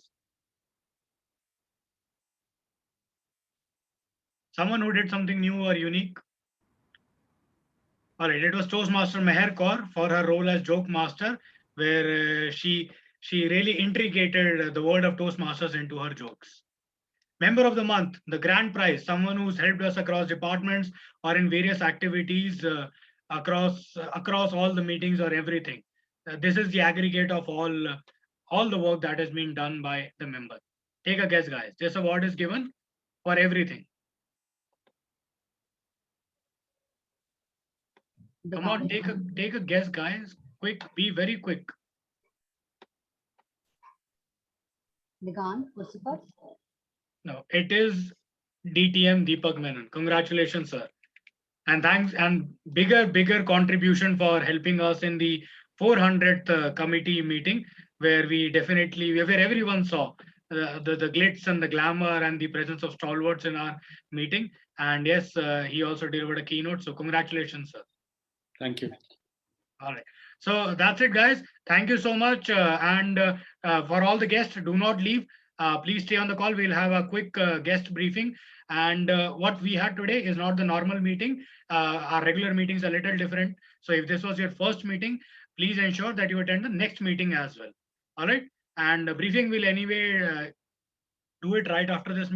Someone who did something new or unique. All right, it was Toastmaster Meher Kaur for her role as joke master, where she really integrated the world of Toastmasters into her jokes. Member of the month, the grand prize, someone who's helped us across departments or in various activities across all the meetings or everything. This is the aggregate of all the work that is being done by the member. Take a guess, guys. This award is given for everything. Come on, take a guess, guys. Quick, be very quick. Digant, Pursipur. No, it is DTM Deepak Menon. Congratulations, sir. And thanks, and bigger contribution for helping us in the 400th committee meeting, where where everyone saw the glitz and the glamour and the presence of stalwarts in our meeting. And yes, he also delivered a keynote. So congratulations, sir. Thank you. All right. So that's it, guys. Thank you so much. And for all the guests, do not leave. Please stay on the call. We'll have a quick guest briefing. And what we had today is not the normal meeting. Our regular meetings are a little different. So if this was your first meeting, please ensure that you attend the next meeting as well. All right. And the briefing will anyway do it right after this meeting.